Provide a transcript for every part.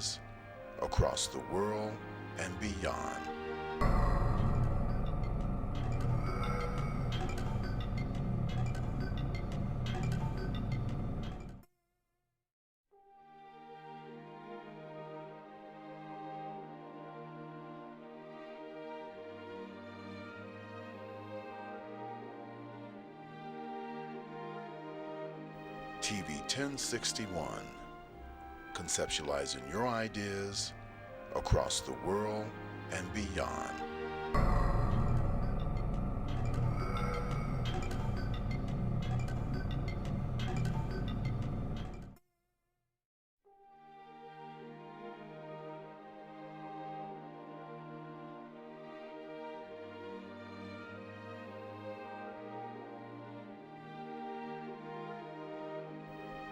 ideas across the world and beyond. TV 1061, conceptualizing your ideas across the world and beyond.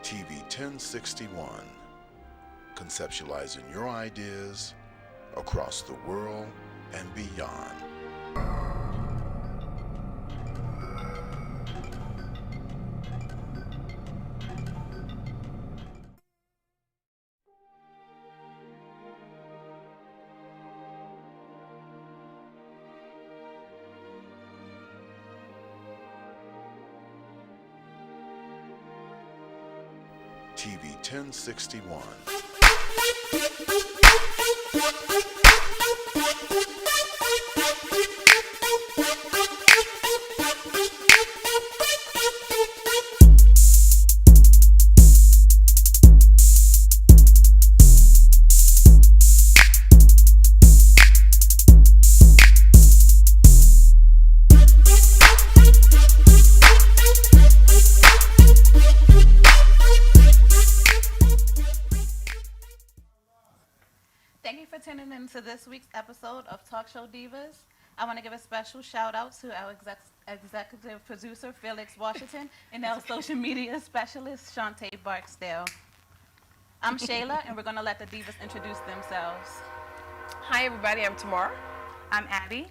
TV 1061, conceptualizing your ideas across the world and beyond. TV 1061. Thank you for tuning in to this week's episode of Talk Show Divas. I want to give a special shout out to our executive producer, Felix Washington, and our social media specialist, Shantae Barksdale. I'm Shayla, and we're going to let the divas introduce themselves. Hi, everybody. I'm Tamara. I'm Abby.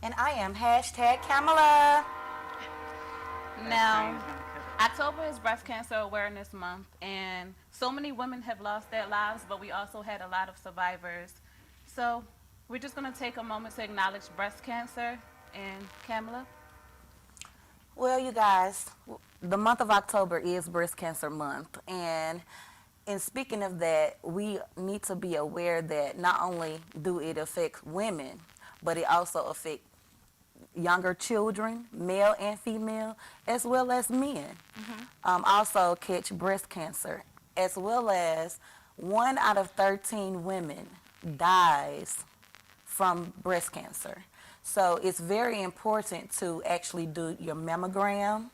And I am #Kamala. Now, October is Breast Cancer Awareness Month, and so many women have lost their lives, but we also had a lot of survivors. So we're just going to take a moment to acknowledge breast cancer. And Kamala? Well, you guys, the month of October is Breast Cancer Month. And in speaking of that, we need to be aware that not only do it affect women, but it also affects younger children, male and female, as well as men. Also catch breast cancer, as well as 1 out of 13 women dies from breast cancer. So it's very important to actually do your mammogram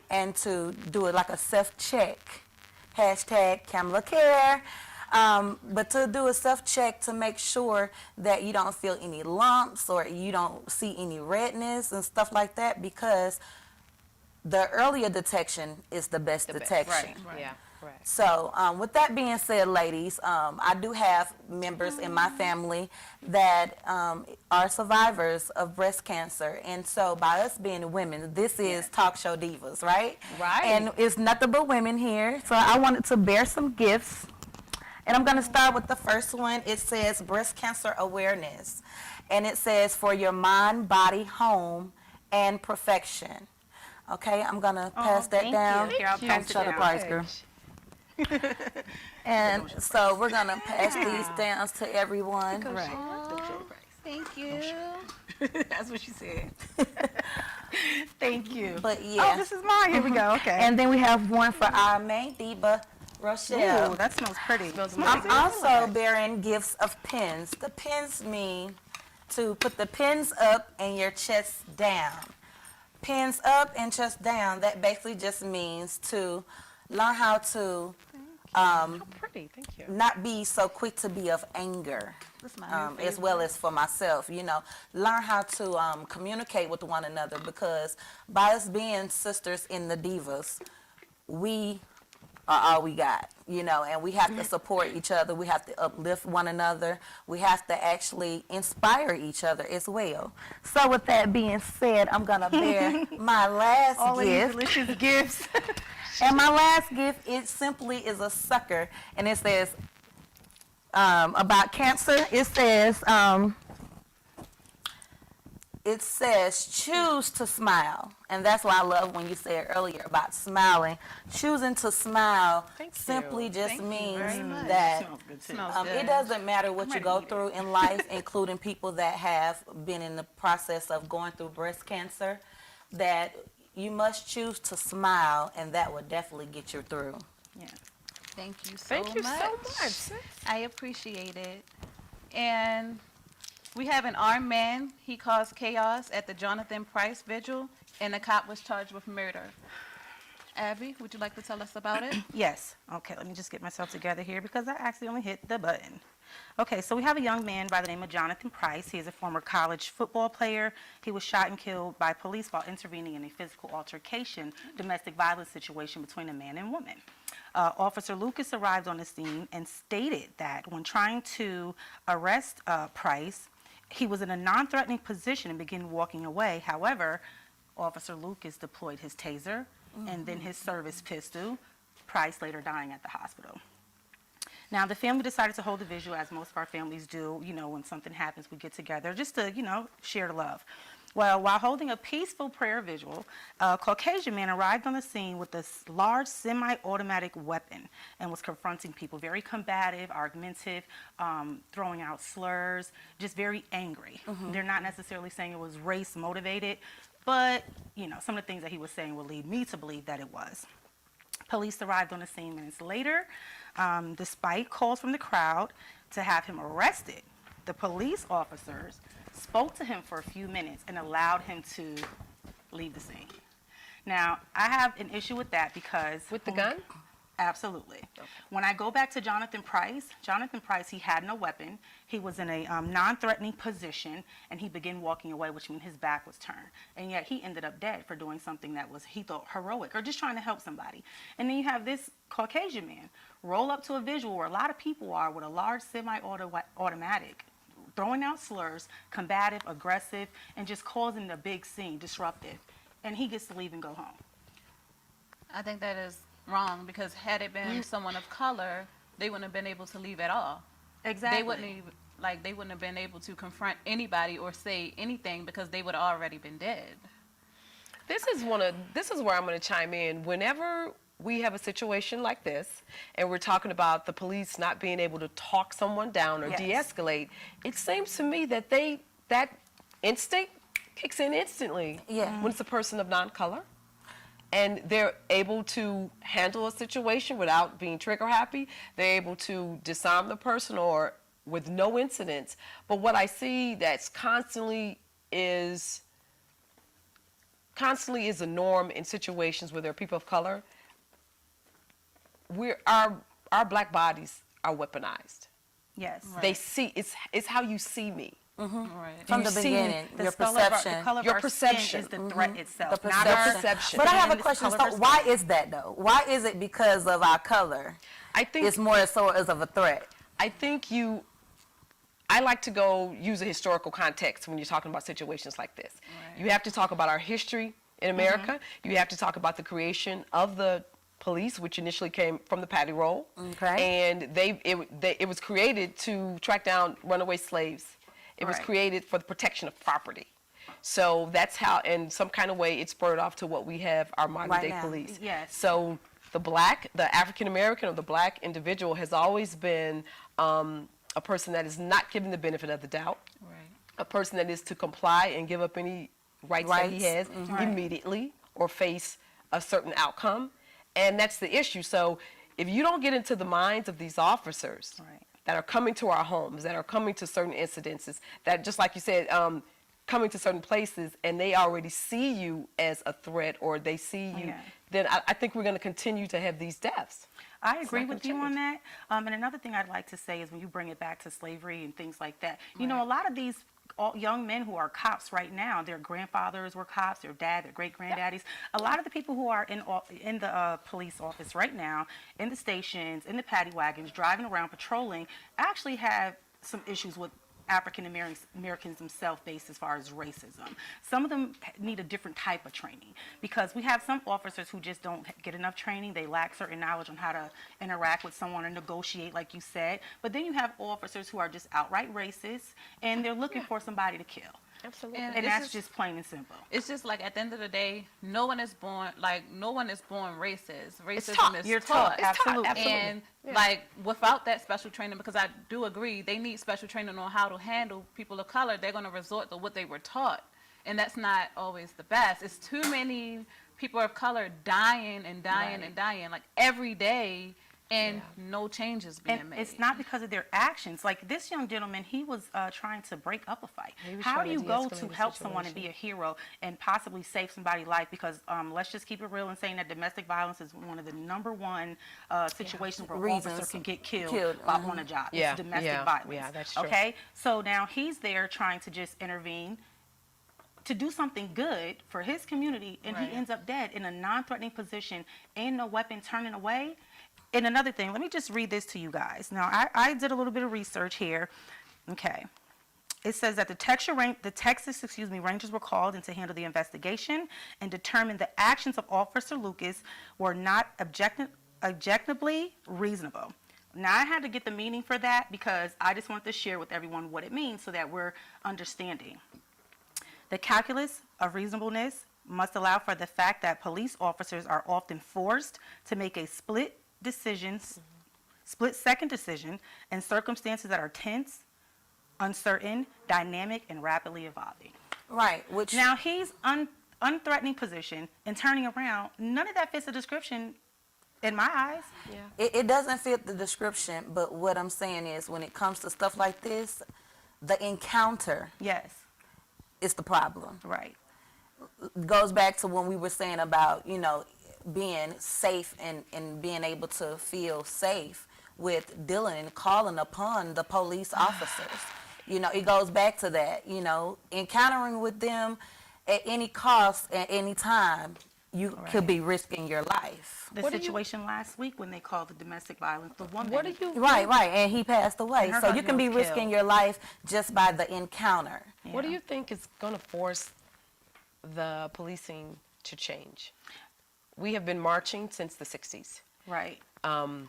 and to do it like a self-check. #KamalaCare. But to do a self-check to make sure that you don't feel any lumps or you don't see any redness and stuff like that, because the earlier detection is the best detection. Right. Yeah. Right. So with that being said, ladies, I do have members in my family that are survivors of breast cancer. And so by us being women, this is Talk Show Divas, right? Right. And it's nothing but women here. So I wanted to bear some gifts. And I'm going to start with the first one. It says Breast Cancer Awareness. And it says for your mind, body, home, and perfection. Okay, I'm going to pass that down. Here, I'll pass it Show the down. prize, girl. And so we're going to pass these down to everyone. Right. Thank you. That's what she said. Thank you. But yeah. Oh, this is mine. Here we go. Okay. And then we have one for our main diva, Rochelle. Ooh, that smells pretty. I'm also bearing gifts of pins. The pins mean to put the pins up and your chest down. Pins up and chest down, that basically just means to learn how to pretty. Thank you. not be so quick to be of anger, That's my new as well as for myself. You know, learn how to communicate with one another, because by us being sisters in the divas, we are all we got, you know, and we have to support each other. We have to uplift one another. We have to actually inspire each other as well. So with that being said, I'm going to bear my last All of these gift. delicious gifts. And my last gift, it simply is a sucker, and it says, about cancer, it says choose to smile. And that's why I love when you said earlier about smiling. Choosing to smile Thank you. simply just Thank you means very much. that Smells good too. Smells it good. doesn't matter what you ready go to eat it. through in life, including people that have been in the process of going through breast cancer, that you must choose to smile, and that will definitely get you through. Yeah. Thank you so Thank you much. so much. sis. I appreciate it. And we have an armed man. He caused chaos at the Jonathan Price vigil, and the cop was charged with murder. Abby, would you like to tell us about it? Yes. Okay, let me just get myself together here because I accidentally hit the button. Okay, so we have a young man by the name of Jonathan Price. He is a former college football player. He was shot and killed by police while intervening in a physical altercation, domestic violence situation between a man and woman. Officer Lucas arrived on the scene and stated that when trying to arrest Price, he was in a non-threatening position and began walking away. However, Officer Lucas deployed his taser and then his service pistol, Price later dying at the hospital. Now, the family decided to hold a vigil, as most of our families do. You know, when something happens, we get together just to, share the love. Well, while holding a peaceful prayer vigil, a Caucasian man arrived on the scene with this large semi-automatic weapon and was confronting people, very combative, argumentative, throwing out slurs, just very angry. They're not necessarily saying it was race motivated, but, some of the things that he was saying would lead me to believe that it was. Police arrived on the scene minutes later, despite calls from the crowd to have him arrested. The police officers spoke to him for a few minutes and allowed him to leave the scene. Now, I have an issue with that because... With the gun? Absolutely. When I go back to Jonathan Price, he had no weapon. He was in a non-threatening position, and he began walking away, which means his back was turned. And yet he ended up dead for doing something that was, he thought, heroic, or just trying to help somebody. And then you have this Caucasian man roll up to a visual where a lot of people are with a large semi-automatic, throwing out slurs, combative, aggressive, and just causing a big scene, disruptive. And he gets to leave and go home. I think that is wrong because had it been someone of color, they wouldn't have been able to leave at all. Exactly. They wouldn't have been able to confront anybody or say anything because they would have already been dead. This is where I'm going to chime in. Whenever we have a situation like this, and we're talking about the police not being able to talk someone down or Yes. de-escalate, it seems to me that that instinct kicks in instantly when it's a person of non-color. And they're able to handle a situation without being trigger happy. They're able to disarm the person or with no incidents. But what I see that's constantly is a norm in situations where there are people of color. Our black bodies are weaponized. Yes. They see it's how you see me. Right. From You the see beginning, The your color of our- perception. the color of Your our perception. skin is the threat itself, The not Your our perception. But I have a skin, it's question. the So color of our why skin. is that though? Why is it because of our color? I think It's more so as of a threat. I like to go use a historical context when you're talking about situations like this. Right. You have to talk about our history in America. You have to talk about the creation of the police, which initially came from the patty roll. Okay. And it was created to track down runaway slaves. It was Right. created for the protection of property. So that's how, in some kind of way, it spurred off to what we have, our modern Right day now. police. Yes. So the African American or the black individual has always been a person that is not given the benefit of the doubt, Right. a person that is to comply and give up any rights that he has Right. immediately or face a certain outcome. And that's the issue. So if you don't get into the minds of these officers Right. that are coming to our homes, that are coming to certain incidences, that just like you said, coming to certain places and they already see you as a threat or they see you, Yeah. then I think we're going to continue to have these deaths. I agree not with gonna you on change. that. And another thing I'd like to say is when you bring it back to slavery and things like that, you know, a lot of these young men who are cops right now, their grandfathers were cops, their dad, their great-granddaddies. A lot of the people who are in the police office right now, in the stations, in the paddy wagons, driving around patrolling, actually have some issues with African Americans themselves based as far as racism. Some of them need a different type of training because we have some officers who just don't get enough training. They lack certain knowledge on how to interact with someone or negotiate, like you said. But then you have officers who are just outright racist and they're looking for somebody to kill. Absolutely. And And it's that's just plain and simple. It's just like at the end of the day, no one is born racist. Racism taught. is You're taught. taught. Absolutely. And like without that special training, because I do agree, they need special training on how to handle people of color. They're going to resort to what they were taught, and that's not always the best. It's too many people of color dying and dying and dying, like every day, and no changes being And made. it's not because of their actions. Like this young gentleman, he was trying to break up a fight. He was How trying do you to go de-escalate to the help someone and be a hero and possibly save somebody's life? Because let's just keep it real and saying that domestic violence is one of the #1 situations where Reasons officers can get killed, killed, on a job. Yeah, It's domestic yeah, violence. yeah, that's true. Okay, so now he's there trying to just intervene to do something good for his community, and Right. he ends up dead in a non-threatening position and no weapon turning away. And another thing, let me just read this to you guys. Now, I did a little bit of research here. Okay. It says that the Texas Rangers were called in to handle the investigation and determined the actions of Officer Lucas were not objectively reasonable. Now, I had to get the meaning for that because I just wanted to share with everyone what it means so that we're understanding. The calculus of reasonableness must allow for the fact that police officers are often forced to make a split-second decision in circumstances that are tense, uncertain, dynamic, and rapidly evolving. Right, which Now, he's unthreatening position and turning around. None of that fits the description in my eyes. it doesn't fit the description, but what I'm saying is when it comes to stuff like this, the encounter Yes, is the problem. right. Goes back to when we were saying about, being safe and being able to feel safe with dealing and calling upon the police officers. It goes back to that, encountering with them at any cost, at any time, you could be risking your life. The situation last week when they called the domestic violence, the woman. What do you Right, and he passed away. And her So you husband can be was risking killed. your life just by the encounter. What do you think is going to force the policing to change? We have been marching since the 60s, Right. and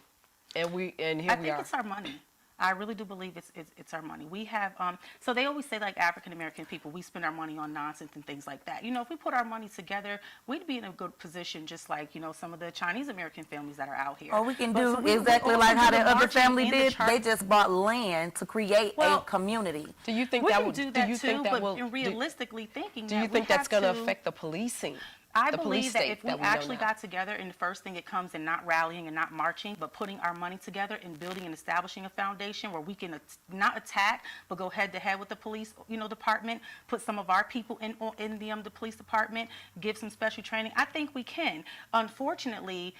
here I we think are. it's our money. I really do believe it's our money. We have, so they always say like African American people, we spend our money on nonsense and things like that. If we put our money together, we'd be in a good position just like, some of the Chinese American families that are out here. Or we can But do so we exactly also like how do the that other marching family and the did. char- They just bought land to create a Well, community. Do you think We that can will? do Do that you too, think that but will? in realistically thinking, Do you that think we that's have going to to- affect the policing? I the police believe that state if we that we know actually now? got together and the first thing it comes in not rallying and not marching, but putting our money together and building and establishing a foundation where we can not attack, but go head to head with the police, department, put some of our people in the police department, give some special training. I think we can. Unfortunately,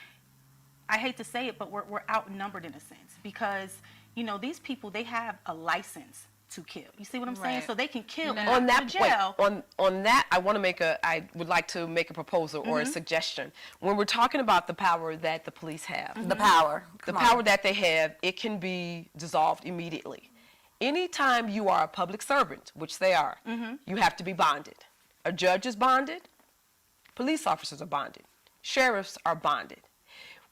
I hate to say it, but we're outnumbered in a sense because, these people, they have a license to kill. You see what I'm saying? Right. So they can kill and On not that go to jail. point, on that, I would like to make a proposal or a suggestion. When we're talking about the power that the police have, The power. the Come power on. that they have, it can be dissolved immediately. Anytime you are a public servant, which they are, you have to be bonded. A judge is bonded, police officers are bonded, sheriffs are bonded.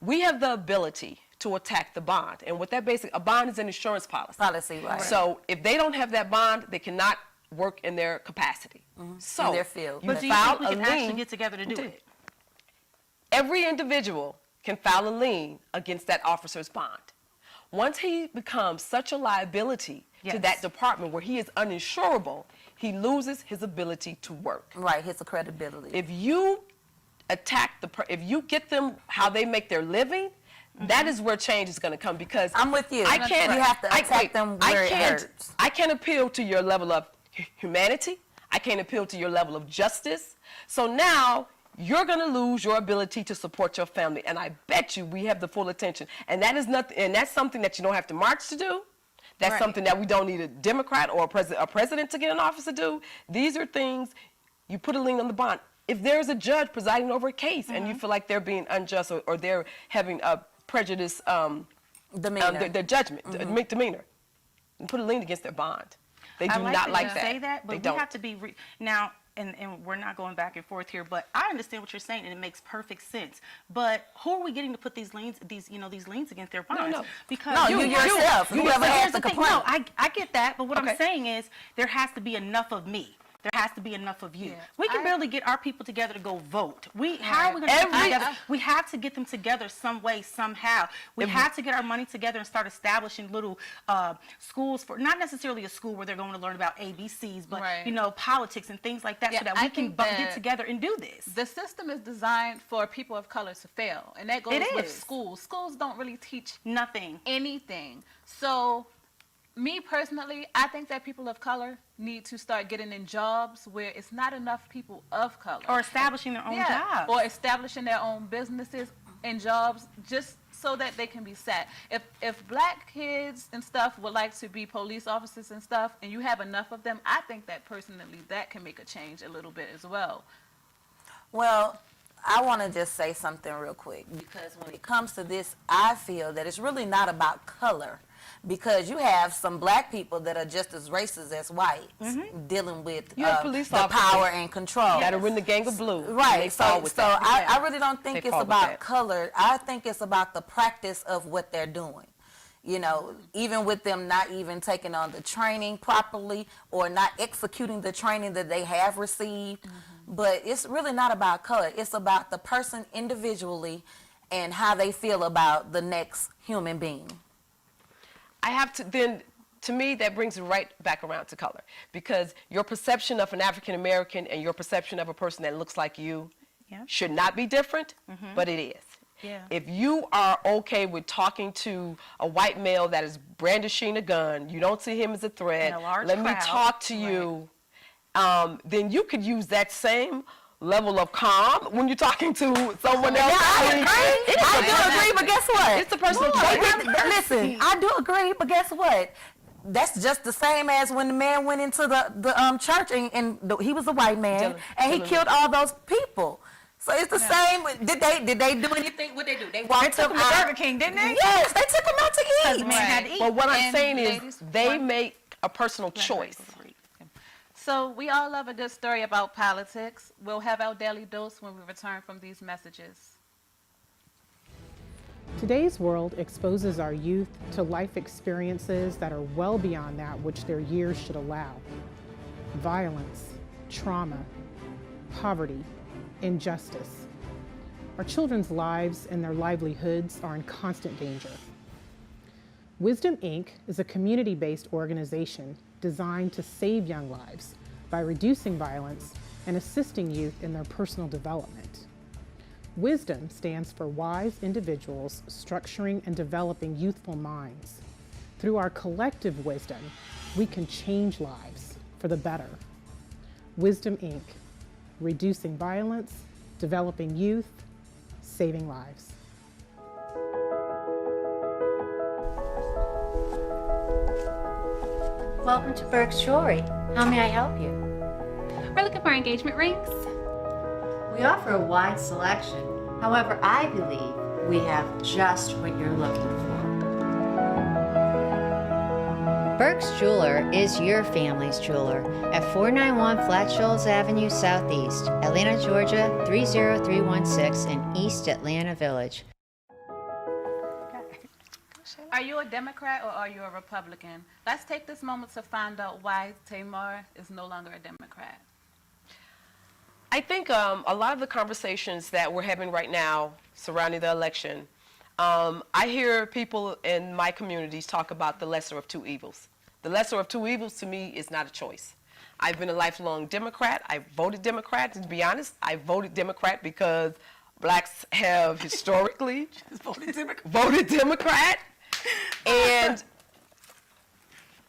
We have the ability to attack the bond, and what that basically, a bond is an insurance policy. Policy, right. So if they don't have that bond, they cannot work in their capacity. So In their field. you But do you file think we a can actually lien. get together to do it? Every individual can file a lien against that officer's bond. Once he becomes such a liability to Yes. that department where he is uninsurable, he loses his ability to work. Right, his credibility. If you attack if you get them how they make their living, that is where change is going to come because I'm with you. I can't. You have to attack them where it hurts. I can't appeal to your level of humanity. I can't appeal to your level of justice. So now you're going to lose your ability to support your family, and I bet you we have the full attention. And that is nothing. And that's something that you don't have to march to do. That's Right. something that we don't need a Democrat or a president to get in office to do. These are things you put a lien on the bond. If there's a judge presiding over a case and you feel like they're being unjust or they're having a prejudice Demeanor. their judgment, demeanor, and put a lien against their bond. They do I like not that like you that. say that, They but don't. we have to be now. And we're not going back and forth here, but I understand what you're saying, and it makes perfect sense. But who are we getting to put these liens against their bonds? no. Because No, you yourself. Whoever has the complaint. No, I get that, but what I'm Okay. saying is there has to be enough of me. There has to be enough of you. Yeah. We can barely get our people together to go vote. How are we going to get them together? We have to get them together some way, somehow. We have to get our money together and start establishing little schools for, not necessarily a school where they're going to learn about ABCs, but Right. you know, politics and things like that, Yeah, so that I we can think get that together and do this. The system is designed for people of color to fail, and that goes It with is. schools. Schools don't really teach Nothing. anything. So, me personally, I think that people of color need to start getting in jobs where it's not enough people of color. Or establishing their own jobs. Or establishing their own businesses and jobs just so that they can be set. If black kids and stuff would like to be police officers and stuff, and you have enough of them, I think that personally that can make a change a little bit as well. Well, I want to just say something real quick, because when it comes to this, I feel that it's really not about color, because you have some black people that are just as racist as whites dealing with You have police the officers power and control. that are in the gang of blue. and they Right. fall So, with so that. I really don't think They it's fall with about that. color. I think it's about the practice of what they're doing. You know, even with them not even taking on the training properly or not executing the training that they have received. But it's really not about color. It's about the person individually and how they feel about the next human being. I have to then, to me, that brings it right back around to color, because your perception of an African American and your perception of a person that looks like you Yeah. should not be different, but it is. Yeah. If you are okay with talking to a white male that is brandishing a gun, you don't see him as a threat, In a large let me crowd, talk to you, then you could use that same level of calm when you're talking to someone else. I do agree, but guess what? It's a personal They choice. did- Listen, I do agree, but guess what? That's just the same as when the man went into the church and he was a white man and he killed all those people. So it's the same. Did they do anything? What they do? They walked took him him to out. Burger King, didn't they? Yes, they took him out to eat. the man had to eat. But what I'm And saying ladies, is they make a personal choice. So we all love a good story about politics. We'll have our daily dose when we return from these messages. Today's world exposes our youth to life experiences that are well beyond that which their years should allow. Violence, trauma, poverty, injustice. Our children's lives and their livelihoods are in constant danger. Wisdom Inc. is a community-based organization designed to save young lives by reducing violence and assisting youth in their personal development. Wisdom stands for wise individuals structuring and developing youthful minds. Through our collective wisdom, we can change lives for the better. Wisdom Inc., reducing violence, developing youth, saving lives. Welcome to Burke's Jewelry. How may I help you? We're looking for engagement rings. We offer a wide selection. However, I believe we have just what you're looking for. Burke's Jeweler is your family's jeweler at 491 Flat Shoals Avenue Southeast, Atlanta, Georgia 30316 in East Atlanta Village. Are you a Democrat or are you a Republican? Let's take this moment to find out why Tamar is no longer a Democrat. I think a lot of the conversations that we're having right now surrounding the election, I hear people in my communities talk about the lesser of two evils. The lesser of two evils to me is not a choice. I've been a lifelong Democrat. I voted Democrat. To be honest, I voted Democrat because blacks have historically voted Democrat. And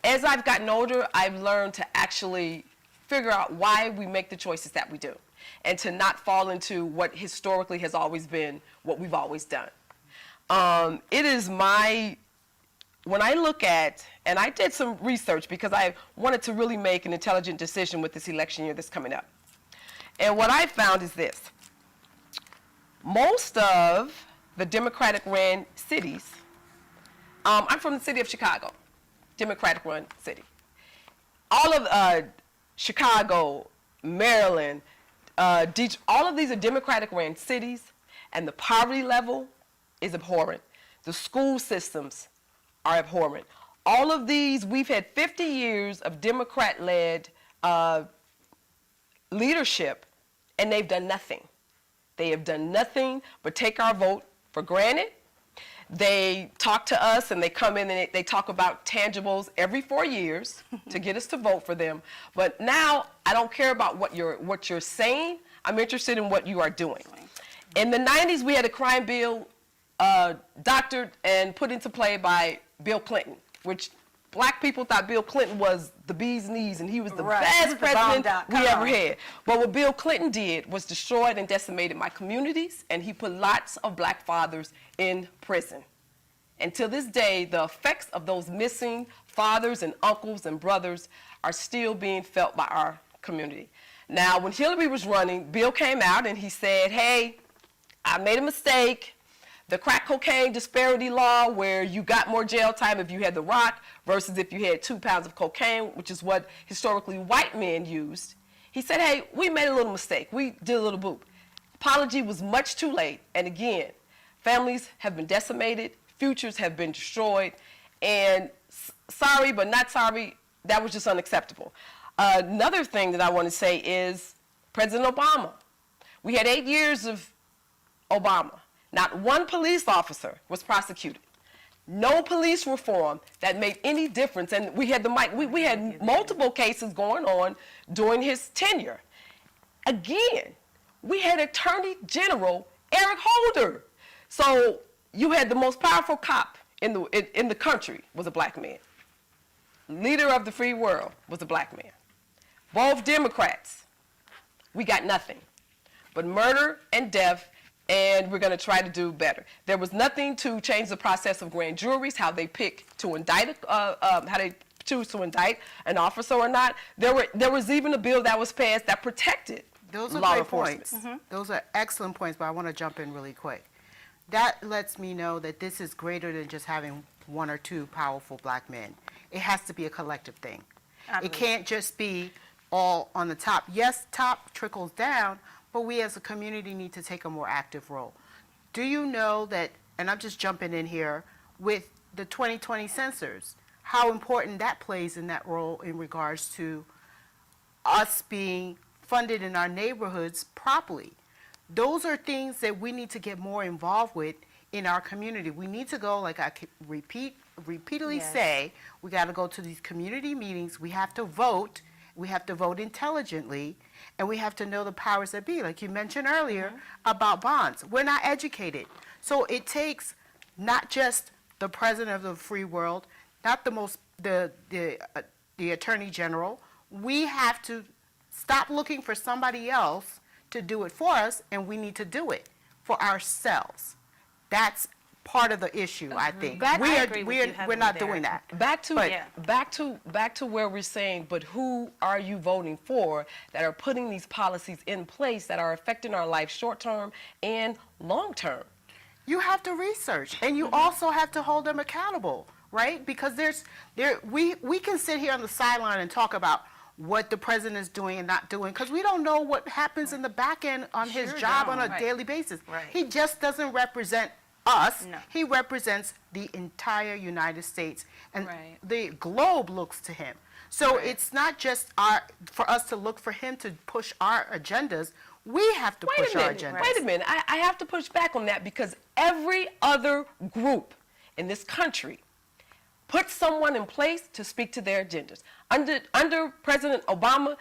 as I've gotten older, I've learned to actually figure out why we make the choices that we do and to not fall into what historically has always been what we've always done. It is when I look at, and I did some research because I wanted to really make an intelligent decision with this election year that's coming up. And what I found is this. Most of the Democratic-ran cities, I'm from the city of Chicago, Democratic-run city. all of Chicago, Maryland, Detroit, all of these are Democratic ran cities, and the poverty level is abhorrent. The school systems are abhorrent. All of these, we've had 50 years of Democrat-led leadership, and they've done nothing. They have done nothing but take our vote for granted. They talk to us and they come in and they talk about tangibles every 4 years to get us to vote for them. But now I don't care about what you're saying. I'm interested in what you are doing. In the 90s, we had a crime bill doctored and put into play by Bill Clinton, which black people thought Bill Clinton was the bee's knees and he was the best president we ever had. But what Bill Clinton did was destroyed and decimated my communities, and he put lots of black fathers in prison. And to this day, the effects of those missing fathers and uncles and brothers are still being felt by our community. Now, when Hillary was running, Bill came out and he said, hey, I made a mistake. The crack cocaine disparity law, where you got more jail time if you had the rock versus if you had 2 pounds of cocaine, which is what historically white men used. He said, hey, we made a little mistake. We did a little boop. Apology was much too late. And again, families have been decimated, futures have been destroyed, and sorry but not sorry, that was just unacceptable. Another thing that I want to say is President Obama. We had 8 years of Obama. Not one police officer was prosecuted. No police reform that made any difference. And we had we had multiple cases going on during his tenure. Again, we had Attorney General Eric Holder. So you had the most powerful cop in the country was a black man. Leader of the free world was a black man. Both Democrats. We got nothing but murder and death. And we're going to try to do better. There was nothing to change the process of grand juries, how they pick to indict, how they choose to indict an officer or not. There was even a bill that was passed that protected Those are law great enforcement. points. Those are excellent points, but I want to jump in really quick. That lets me know that this is greater than just having 1 or 2 powerful black men. It has to be a collective thing. It can't just be all on the top. Yes, top trickles down, but we as a community need to take a more active role. Do you know that, and I'm just jumping in here, with the 2020 censors, how important that plays in that role in regards to us being funded in our neighborhoods properly? Those are things that we need to get more involved with in our community. We need to go, like I repeatedly say, we got to go to these community meetings. We have to vote. We have to vote intelligently, and we have to know the powers that be, like you mentioned earlier about bonds. We're not educated. So it takes not just the president of the free world, not the attorney general. We have to stop looking for somebody else to do it for us, and we need to do it for ourselves. That's part of the issue, I think. We're not doing that. Back to where we're saying, but who are you voting for that are putting these policies in place that are affecting our life short term and long term? You have to research, and you also have to hold them accountable, right? Because we can sit here on the sideline and talk about what the president is doing and not doing, because we don't know what happens in the back end on his job on a daily basis. He just doesn't represent us. No. He represents the entire United States, and the globe looks to him. So it's not just for us to look for him to push our agendas. We have to push our agendas. Wait a minute. I have to push back on that, because every other group in this country put someone in place to speak to their agendas. Under President Obama,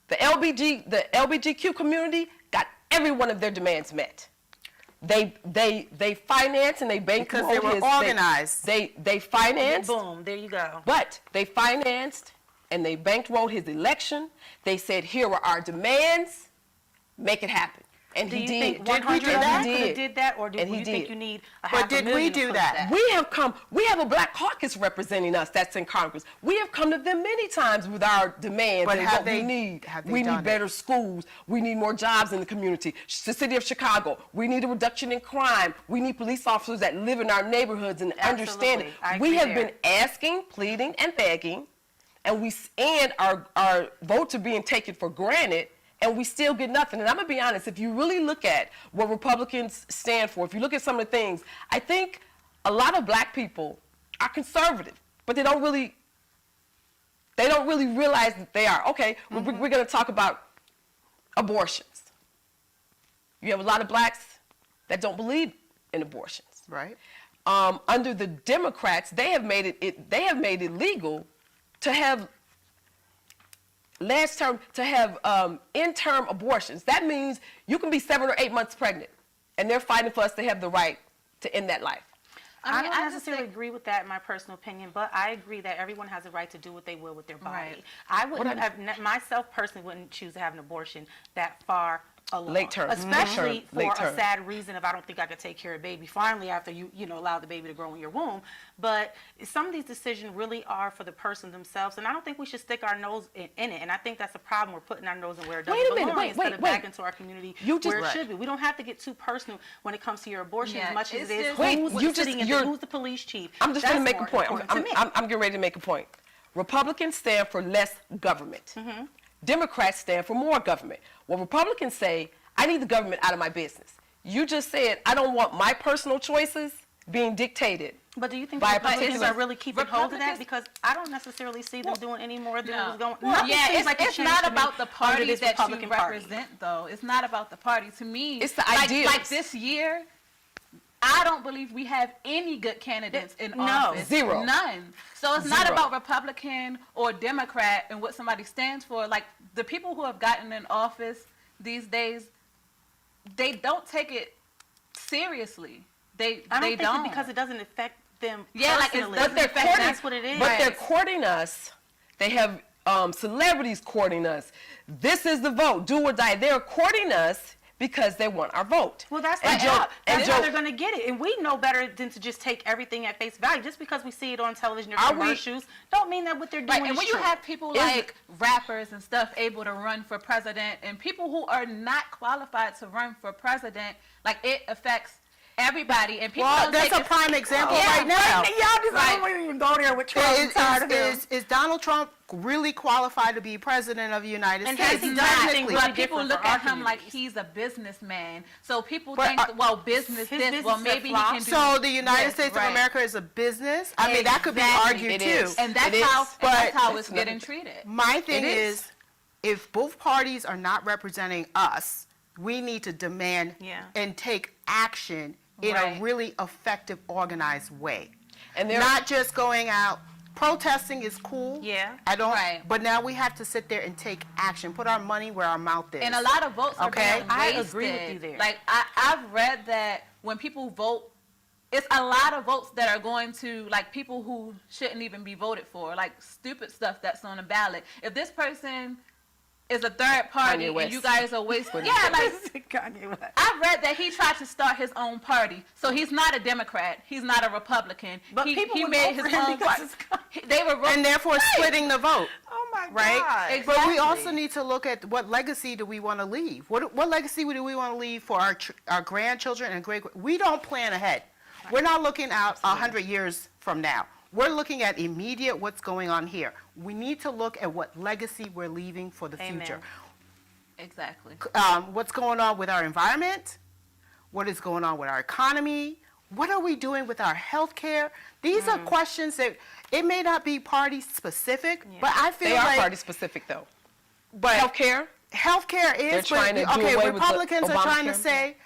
the LGBTQ community got every one of their demands met. They financed and they bankrolled because they were organized. They financed. Boom, there you go. But they financed and they bankrolled his election. They said, here are our demands, make it happen. And do he you did. think 100 Did we could have did that, or do you think you need a half a million? But did we do that? We have a black caucus representing us that's in Congress. We have come to them many times with our demands and what we need. We need better schools. We need more jobs in the community. The city of Chicago, we need a reduction in crime. We need police officers that live in our neighborhoods and understand it. We have been asking, pleading, and begging and our votes are being taken for granted, and we still get nothing. And I'm gonna be honest, if you really look at what Republicans stand for, if you look at some of the things, I think a lot of black people are conservative, but they don't really realize that they are. Okay, we're gonna talk about abortions. You have a lot of blacks that don't believe in abortions. Right. Under the Democrats, they have made it legal to have in-term abortions. That means you can be 7 or 8 months pregnant, and they're fighting for us to have the right to end that life. I mean, don't I just necessarily think- agree with that in my personal opinion, but I agree that everyone has a right to do what they will with their body. Right. I wouldn't myself personally wouldn't choose to have an abortion that far along. Late term. Especially Late for term. a sad reason of I don't think I could take care of baby finally after you allow the baby to grow in your womb. But some of these decisions really are for the person themselves, and I don't think we should stick our nose in it. And I think that's a problem. We're putting our nose in where it doesn't Wait a minute, belong wait, instead of wait. back into our community You just- where it Right. should be. We don't have to get too personal when it comes to your abortion Yeah, as much as it's it is just- Wait, who's you just- sitting in you're- who's the police chief. I'm just going to That's make a more point. important to me. I'm getting ready to make a point. Republicans stand for less government. Democrats stand for more government. Well, Republicans say, I need the government out of my business. You just said, I don't want my personal choices being dictated. But do you think by a Republicans particular- are really keeping hold of that? Republicans- Because I don't necessarily see them doing any more than No. was going. Well, Nothing yeah, seems it's, like it's changed not to me about the under party this that you Republican Party. represent, though. It's not about the party. To me, It's the like, ideals. like this year, I don't believe we have any good candidates in No. office. Zero. None. So it's not Zero. about Republican or Democrat and what somebody stands for. Like, the people who have gotten in office these days, they don't take it seriously. They I don't they think don't. It because it doesn't affect them Yeah, like, it personally. doesn't affect them. That's what it is. But they're courting us. They have celebrities courting us. This is the vote, do or die. They're courting us because they want our vote. Well, that's And like Joe- and that's Joe- how they're going to get it, and we know better than to just take everything at face value. Just because we see it on television or Are we- commercials, don't mean that what they're doing Right, and is when you true. have people Is like rappers and stuff able to run for president, and people who are not qualified to run for president, like, it affects everybody, and people Well, don't that's take a it- prime example Yeah, right now. Y'all just Right. don't even go there with Trump. I'm tired of him. Is Donald Trump really qualified to be president of the United And States? has he He's done not, anything Technically. really but people different look for our at him like communities? he's a businessman. So people But, think, well, his this, business well, is maybe he flop. can do So the United this, States right. of America is a business? I mean, that could be Exactly. argued It too. is. And that's It is, how but it's getting treated. My thing It is. is, if both parties are not representing us, we need to demand Yeah. and take action in a Right. really effective, organized way. And they're Not just going out. Protesting is cool. Yeah. I don't. Right. But now we have to sit there and take action. Put our money where our mouth is. And a lot of votes are Okay. being I wasted. agree with you there. Like, I've read that when people vote, it's a lot of votes that are going to, like, people who shouldn't even be voted for, like, stupid stuff that's on the ballot. If this person is a third party Kanye and West. you guys are wasting, yeah, like, Kanye West. I read that he tried to start his own party, so he's not a Democrat, he's not a Republican. But he, people he would made vote his for him own because party. it's They were and therefore splitting the vote. Oh my Right? God. But we also Exactly. need to look at what legacy do we want to leave? What legacy do we want to leave for our grandchildren and great? We don't plan ahead. We're not looking out 100 years from now. We're looking at immediate what's going on here. We need to look at what legacy we're leaving for the Amen. future. Exactly. What's going on with our environment? What is going on with our economy? What are we doing with our health care? These are questions that it may not be party specific, but I feel they are like party specific though. but Healthcare. healthcare is, They're trying to do okay, away with the Republicans are trying to Obamacare. say,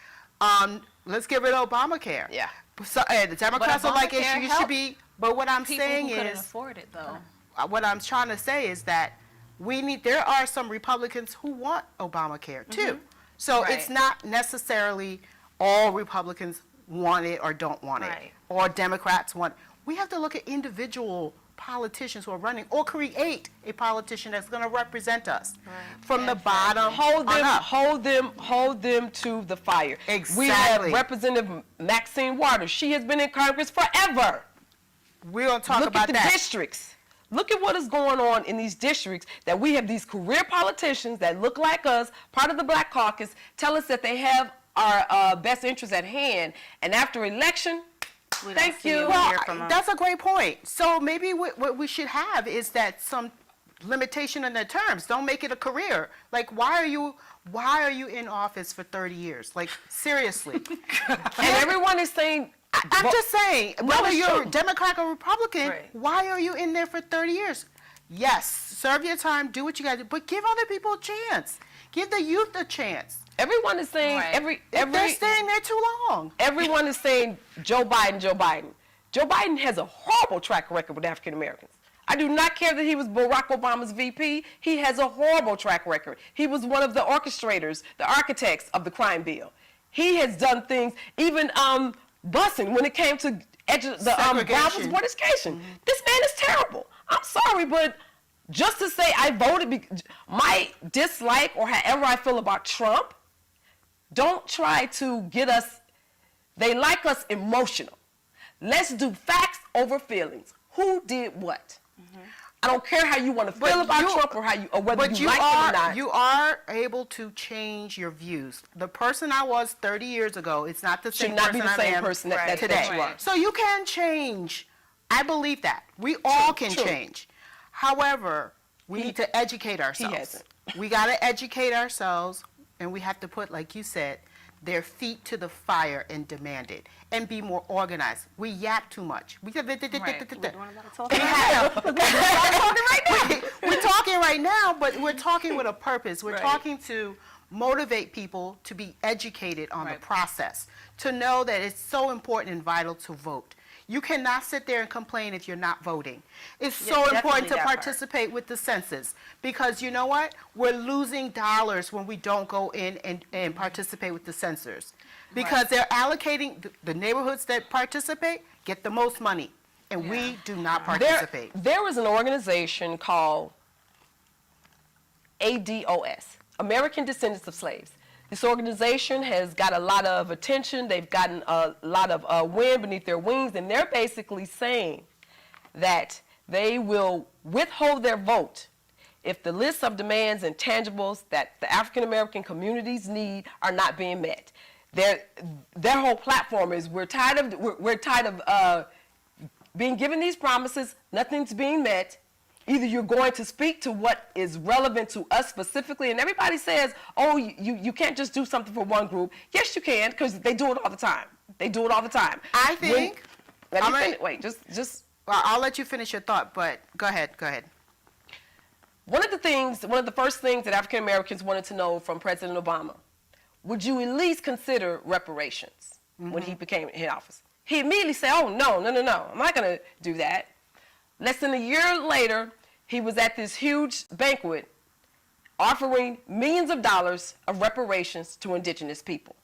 let's get rid of Obamacare. Yeah. So, the Democrats are like, Obamacare it should helped be, but what I'm People saying who couldn't is, afford it, though. what I'm trying to say is that there are some Republicans who want Obamacare too. So it's Right. not necessarily all Republicans want it or don't want it, Right. or Democrats want. We have to look at individual politicians who are running, or create a politician that's going to represent us from the bottom Hold on them, up. hold them to the fire. We Exactly. have Representative Maxine Waters. She has been in Congress forever. We're going to talk Look about at the that. districts. Look at what is going on in these districts, that we have these career politicians that look like us, part of the Black Caucus, tell us that they have our best interests at hand, and after election, We don't thank see you. it. Well, hear from them. that's a great point. So maybe what we should have is that some limitation in their terms. Don't make it a career. Like, why are you in office for 30 years? Like, seriously. And everyone is saying, I'm just saying, whether it's you're true. Democrat or Republican, Right. why are you in there for 30 years? Yes, serve your time, do what you got to do, but give other people a chance. Give the youth a chance. everyone is saying, Right. They're staying there too long. everyone is saying Joe Biden, Joe Biden. Joe Biden has a horrible track record with African Americans. I do not care that he was Barack Obama's VP. He has a horrible track record. He was one of the orchestrators, the architects of the crime bill. He has done things, even busing when it came to the Brown's Board of Education. This man is terrible. I'm sorry, but just to say I voted, my dislike or however I feel about Trump, don't try to get us, they like us emotional. Let's do facts over feelings. Who did what? I don't care how you want to feel about Trump or whether you like him or not. You are able to change your views. The person I was 30 years ago is not the same Should not person be the I same am person that today. you are. So you can change. I believe that. We all can true. change. However, we need to educate ourselves. hasn't. We got to educate ourselves, and we have to put, like you said, their feet to the fire and demand it, and be more organized. We yap too much. We're talking right now, but we're talking with a purpose. We're talking to motivate people to be educated on the process, to know that it's so important and vital to vote. You cannot sit there and complain if you're not voting. It's so important to participate with the census, because you know what? We're losing dollars when we don't go in and participate with the census, because they're allocating, the neighborhoods that participate get the most money, and we do not participate. There is an organization called ADOS, American Descendants of Slaves. This organization has got a lot of attention. They've gotten a lot of wind beneath their wings, and they're basically saying that they will withhold their vote if the list of demands and tangibles that the African American communities need are not being met. Their whole platform is we're tired of being given these promises, nothing's being met. Either you're going to speak to what is relevant to us specifically, and everybody says, oh, you can't just do something for one group. Yes, you can, because they do it all the time. They do it all the time. I think... Well, I'll let you finish your thought, but go ahead. One of the first things that African Americans wanted to know from President Obama, would you at least consider reparations when he became in office? He immediately said, oh, no, I'm not going to do that. Less than a year later, he was at this huge banquet offering millions of dollars of reparations to indigenous people.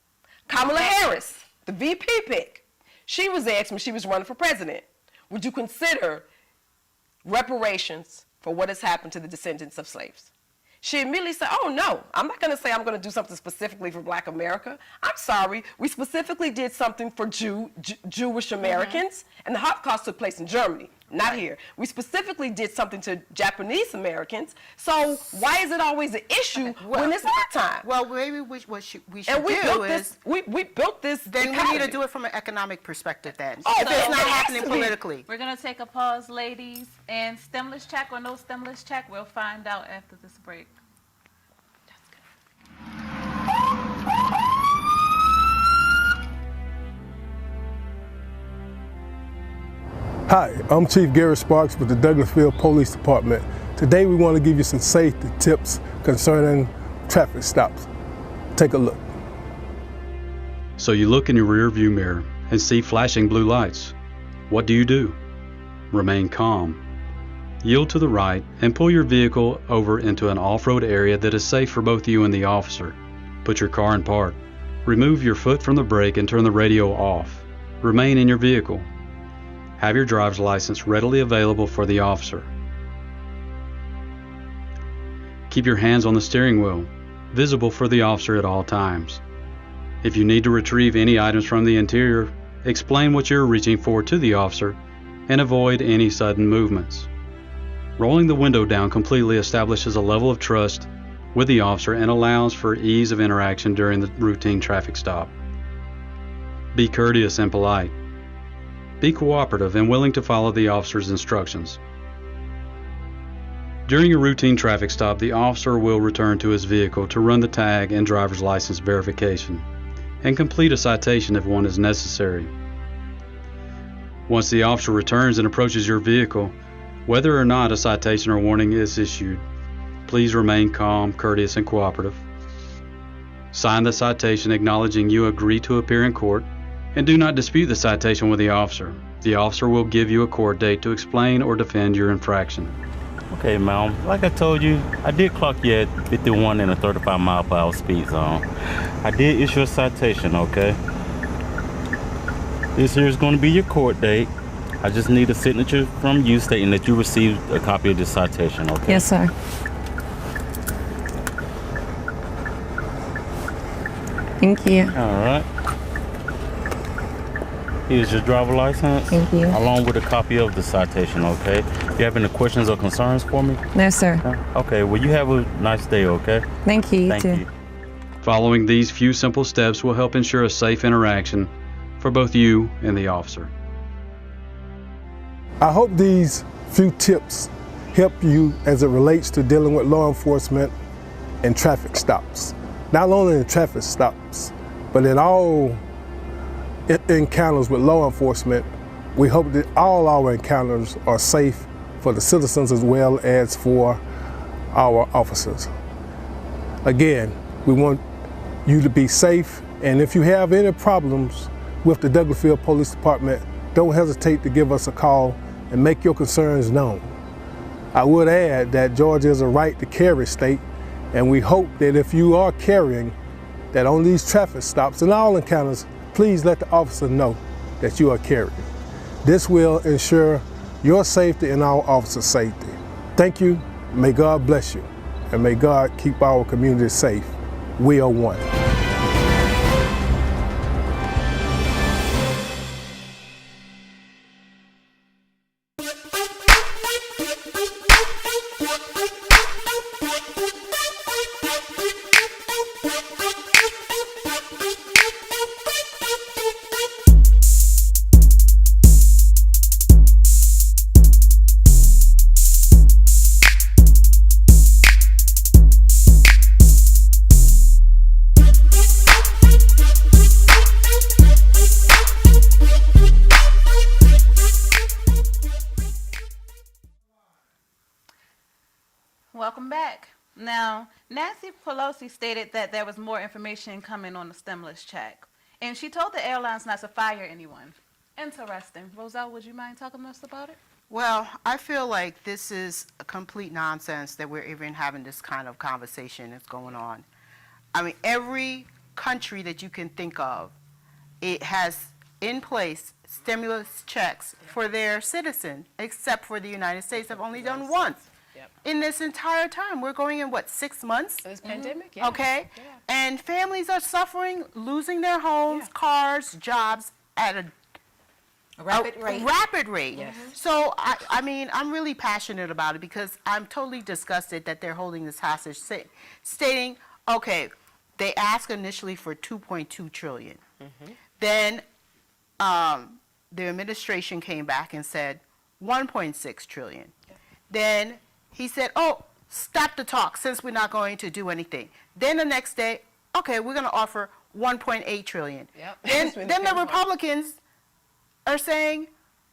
Kamala Harris, the VP pick, she was asked when she was running for president, would you consider reparations for what has happened to the descendants of slaves? She immediately said, oh, no, I'm not going to say I'm going to do something specifically for Black America. I'm sorry. We specifically did something for Jewish Americans, and the Holocaust took place in Germany, not here. We specifically did something to Japanese Americans. So why is it always an issue when it's our time? Well, maybe what we should And we do built is... we built this Then economy. we need to do it from an economic perspective then. Oh, if it's so not it has happening to be. politically. We're going to take a pause, ladies, and stimulus check or no stimulus check, we'll find out after this break. Hi, I'm Chief Gary Sparks with the Douglasville Police Department. Today we want to give you some safety tips concerning traffic stops. Take a look. So you look in your rear view mirror and see flashing blue lights. What do? Remain calm. Yield to the right and pull your vehicle over into an off-road area that is safe for both you and the officer. Put your car in park. Remove your foot from the brake and turn the radio off. Remain in your vehicle. Have your driver's license readily available for the officer. Keep your hands on the steering wheel, visible for the officer at all times. If you need to retrieve any items from the interior, explain what you're reaching for to the officer and avoid any sudden movements. Rolling the window down completely establishes a level of trust with the officer and allows for ease of interaction during the routine traffic stop. Be courteous and polite. Be cooperative and willing to follow the officer's instructions. During a routine traffic stop, the officer will return to his vehicle to run the tag and driver's license verification and complete a citation if one is necessary. Once the officer returns and approaches your vehicle, whether or not a citation or warning is issued, please remain calm, courteous, and cooperative. Sign the citation acknowledging you agree to appear in court, and do not dispute the citation with the officer. The officer will give you a court date to explain or defend your infraction. Okay, ma'am. Like I told you, I did clock you at 51 in a 35 mile per hour speed zone. I did issue a citation, okay? This here is going to be your court date. I just need a signature from you stating that you received a copy of this citation, okay? Yes, sir. Thank you. All right. Here's your driver license. Thank you. Along with a copy of the citation, okay? You have any questions or concerns for me? No, sir. Okay, well, you have a nice day, okay? Thank you. Thank you. Following these few simple steps will help ensure a safe interaction for both you and the officer. I hope these few tips help you as it relates to dealing with law enforcement and traffic stops. Not only in traffic stops, but in all encounters with law enforcement. We hope that all our encounters are safe for the citizens as well as for our officers. Again, we want you to be safe, and if you have any problems with the Douglasville Police Department, don't hesitate to give us a call and make your concerns known. I would add that Georgia is a right to carry state, and we hope that if you are carrying, that on these traffic stops and all encounters, please let the officer know that you are carrying. This will ensure your safety and our officers' safety. Thank you, may God bless you, and may God keep our community safe. We are one. Welcome back. Now, Nancy Pelosi stated that there was more information coming on the stimulus check, and she told the airlines not to fire anyone. Interesting. Roselle, would you mind talking to us about it? Well, I feel like this is a complete nonsense that we're even having this kind of conversation that's going on. I mean, every country that you can think of, it has in place stimulus checks for their citizens, except for the United States have only done once. In this entire time, we're going in, what, 6 months? This pandemic, yeah. Okay? Yeah. And families are suffering, losing their homes, cars, jobs at a rapid rate. Yes. So, I mean, I'm really passionate about it because I'm totally disgusted that they're holding this hostage, stating, okay, they asked initially for $2.2 trillion. Then the administration came back and said $1.6 trillion. Then he said, oh, stop the talk since we're not going to do anything. Then the next day, okay, we're going to offer $1.8 trillion. Yep. Then the Republicans are saying,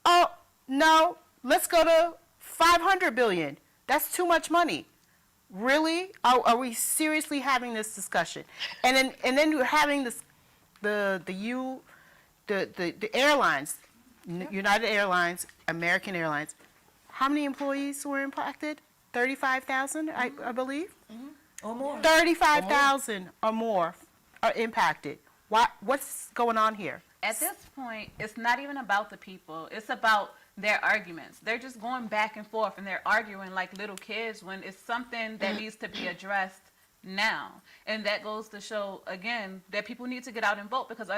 oh, no, let's go to $500 billion. That's too much money. Really? Are we seriously having this discussion? And then you're having this, the airlines, United Airlines, American Airlines. How many employees were impacted? 35,000, I believe? Or more. 35,000 or more are impacted. What's going on here? At this point, it's not even about the people. It's about their arguments. They're just going back and forth, and they're arguing like little kids when it's something that needs to be addressed now. And that goes to show, again, that people need to get out and vote, because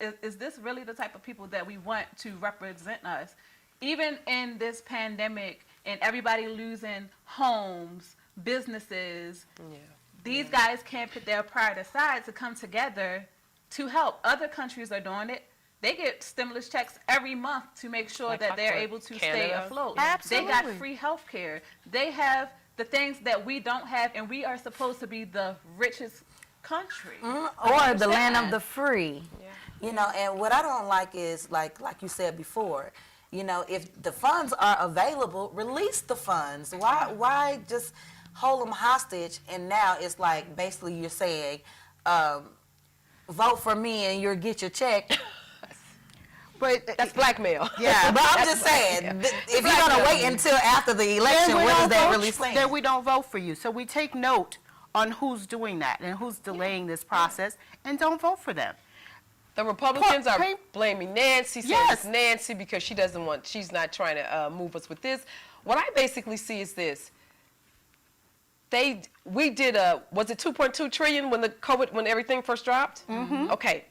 is this really the type of people that we want to represent us? Even in this pandemic and everybody losing homes, businesses, these guys can't put their pride aside to come together to help. Other countries are doing it. They get stimulus checks every month to make sure that they're able to stay afloat. Absolutely. They got free health care. They have the things that we don't have, and we are supposed to be the richest country. Or the land of the free. You know, and what I don't like is, like you said before, you know, if the funds are available, release the funds. Why just hold them hostage? And now it's like basically you're saying, vote for me and you'll get your check. But that's blackmail. Yeah, but I'm just saying, if you're going to wait until after the election, what does that really say? Then we don't vote for you. So we take note on who's doing that and who's delaying this process, and don't vote for them. The Republicans are blaming Nancy, saying Yes. it's Nancy because she's not trying to move us with this. What I basically see is this. We did was it 2.2 trillion when when everything first dropped? Mm-hmm. Okay.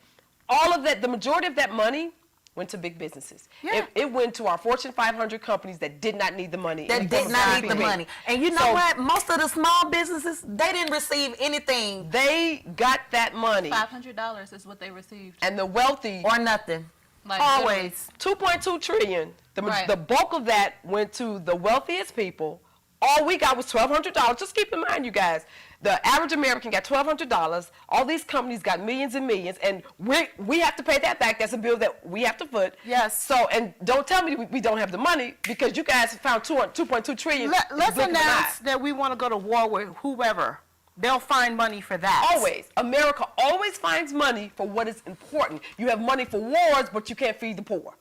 All of that, the majority of that money went to big businesses. Yeah. It went to our Fortune 500 companies that did not need the money. That did not need the money. And you know So- what? Most of the small businesses, they didn't receive anything. They got that money. $500 is what they received. And the wealthy. Or nothing. Like, Always. 2.2 trillion. The bulk of that went to the wealthiest people. All we got was $1,200. Just keep in mind, you guys, the average American got $1,200. All these companies got millions and millions, and we have to pay that back. That's a bill that we have to foot. Yes. So, and don't tell me we don't have the money, because you guys found 2.2 trillion. Let's announce that we want to go to war with whoever. They'll find money for that. Always. America always finds money for what is important. You have money for wars, but you can't feed the poor.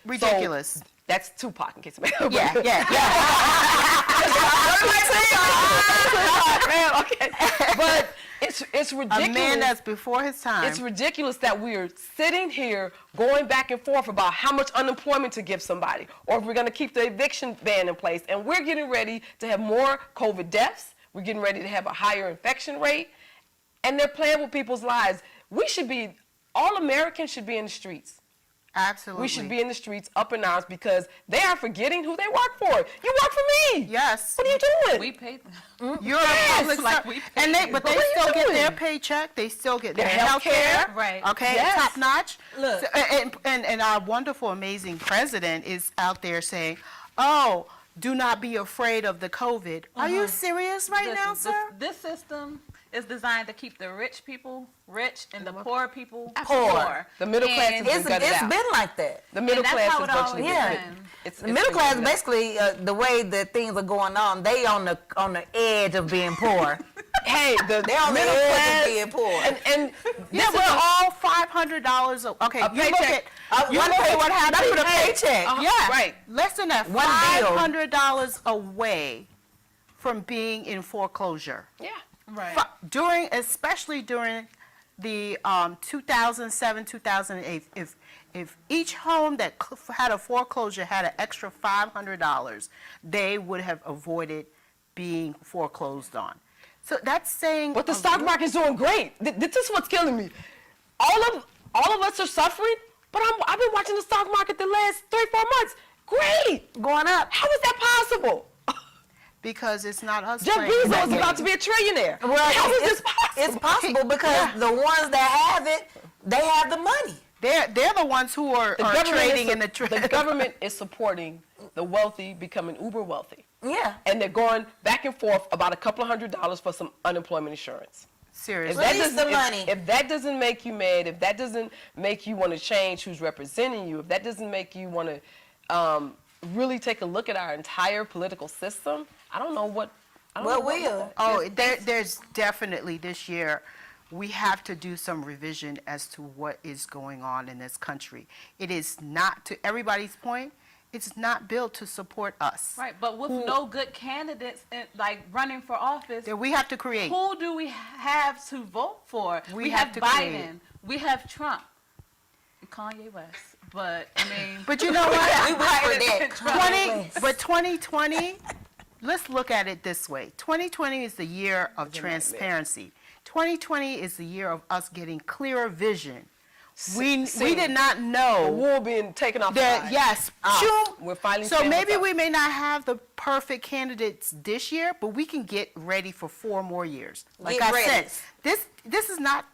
Ridiculous. So, that's Tupac, in case of okay. But it's ridiculous. A man that's before his time. It's ridiculous that we're sitting here going back and forth about how much unemployment to give somebody, or if we're going to keep the eviction ban in place. And we're getting ready to have more COVID deaths. We're getting ready to have a higher infection rate. And they're playing with people's lives. All Americans should be in the streets. Absolutely. We should be in the streets up in arms, because they are forgetting who they work for. You work for me. Yes. What are you doing? We paid them. You're a public but they still get their paycheck. They still get their health care. Right. Okay. Yes. Top notch. Look. So, and our wonderful, amazing president is out there saying, "Oh, do not be afraid of the COVID." Are you serious right now, sir? This system is designed to keep the rich people rich and the poor people Poor. poor. The middle class And has been gutted It's out. been like that. The middle And that's class how is it virtually always Yeah. been. The middle class, basically, the way that things are going on, they on the edge of being poor. Hey, the They on the middle edge class of being poor. and Yeah, we're all $500. Okay, A you look paycheck. at you One look at what happened. not even a paycheck. Yeah, right. Less than that. One bill. $500 away from being in foreclosure. yeah. Right. Especially during the 2007, 2008, if each home that had a foreclosure had an extra $500, they would have avoided being foreclosed on. So that's saying. But the stock market's doing great. This is what's killing me. All of us are suffering, but I've been watching the stock market the last 3-4 months. Great. Going up. How is that possible? Because it's not us. Jeff playing Bezos that is about game. to be a trillionaire. Well, How is this possible? It's possible because the ones that have it, they have the money. They're the ones who are trading in the The government is supporting the wealthy becoming uber wealthy. Yeah. And they're going back and forth about a couple of $100s for some unemployment insurance. Seriously. Release the money. If that doesn't make you mad, if that doesn't make you want to change who's representing you, if that doesn't make you want to really take a look at our entire political system, I don't know what. What will? Oh, there's definitely this year, we have to do some revision as to what is going on in this country. It is not, to everybody's point, it's not built to support us. Right, but with no good candidates running for office, That we have to create. who do we have to vote for? We We have have to Biden, create. we have Trump, and Kanye West. But I mean, But you know what? We wait for that. 2020, let's look at it this way. 2020 is the year of transparency. 2020 is the year of us getting clearer vision. We did not The know wool being taken off that, the eyes. yes, We're finally so seeing maybe what's we up. may not have the perfect candidates this year, but we can get ready for 4 more years. Like Get I ready. said, this is not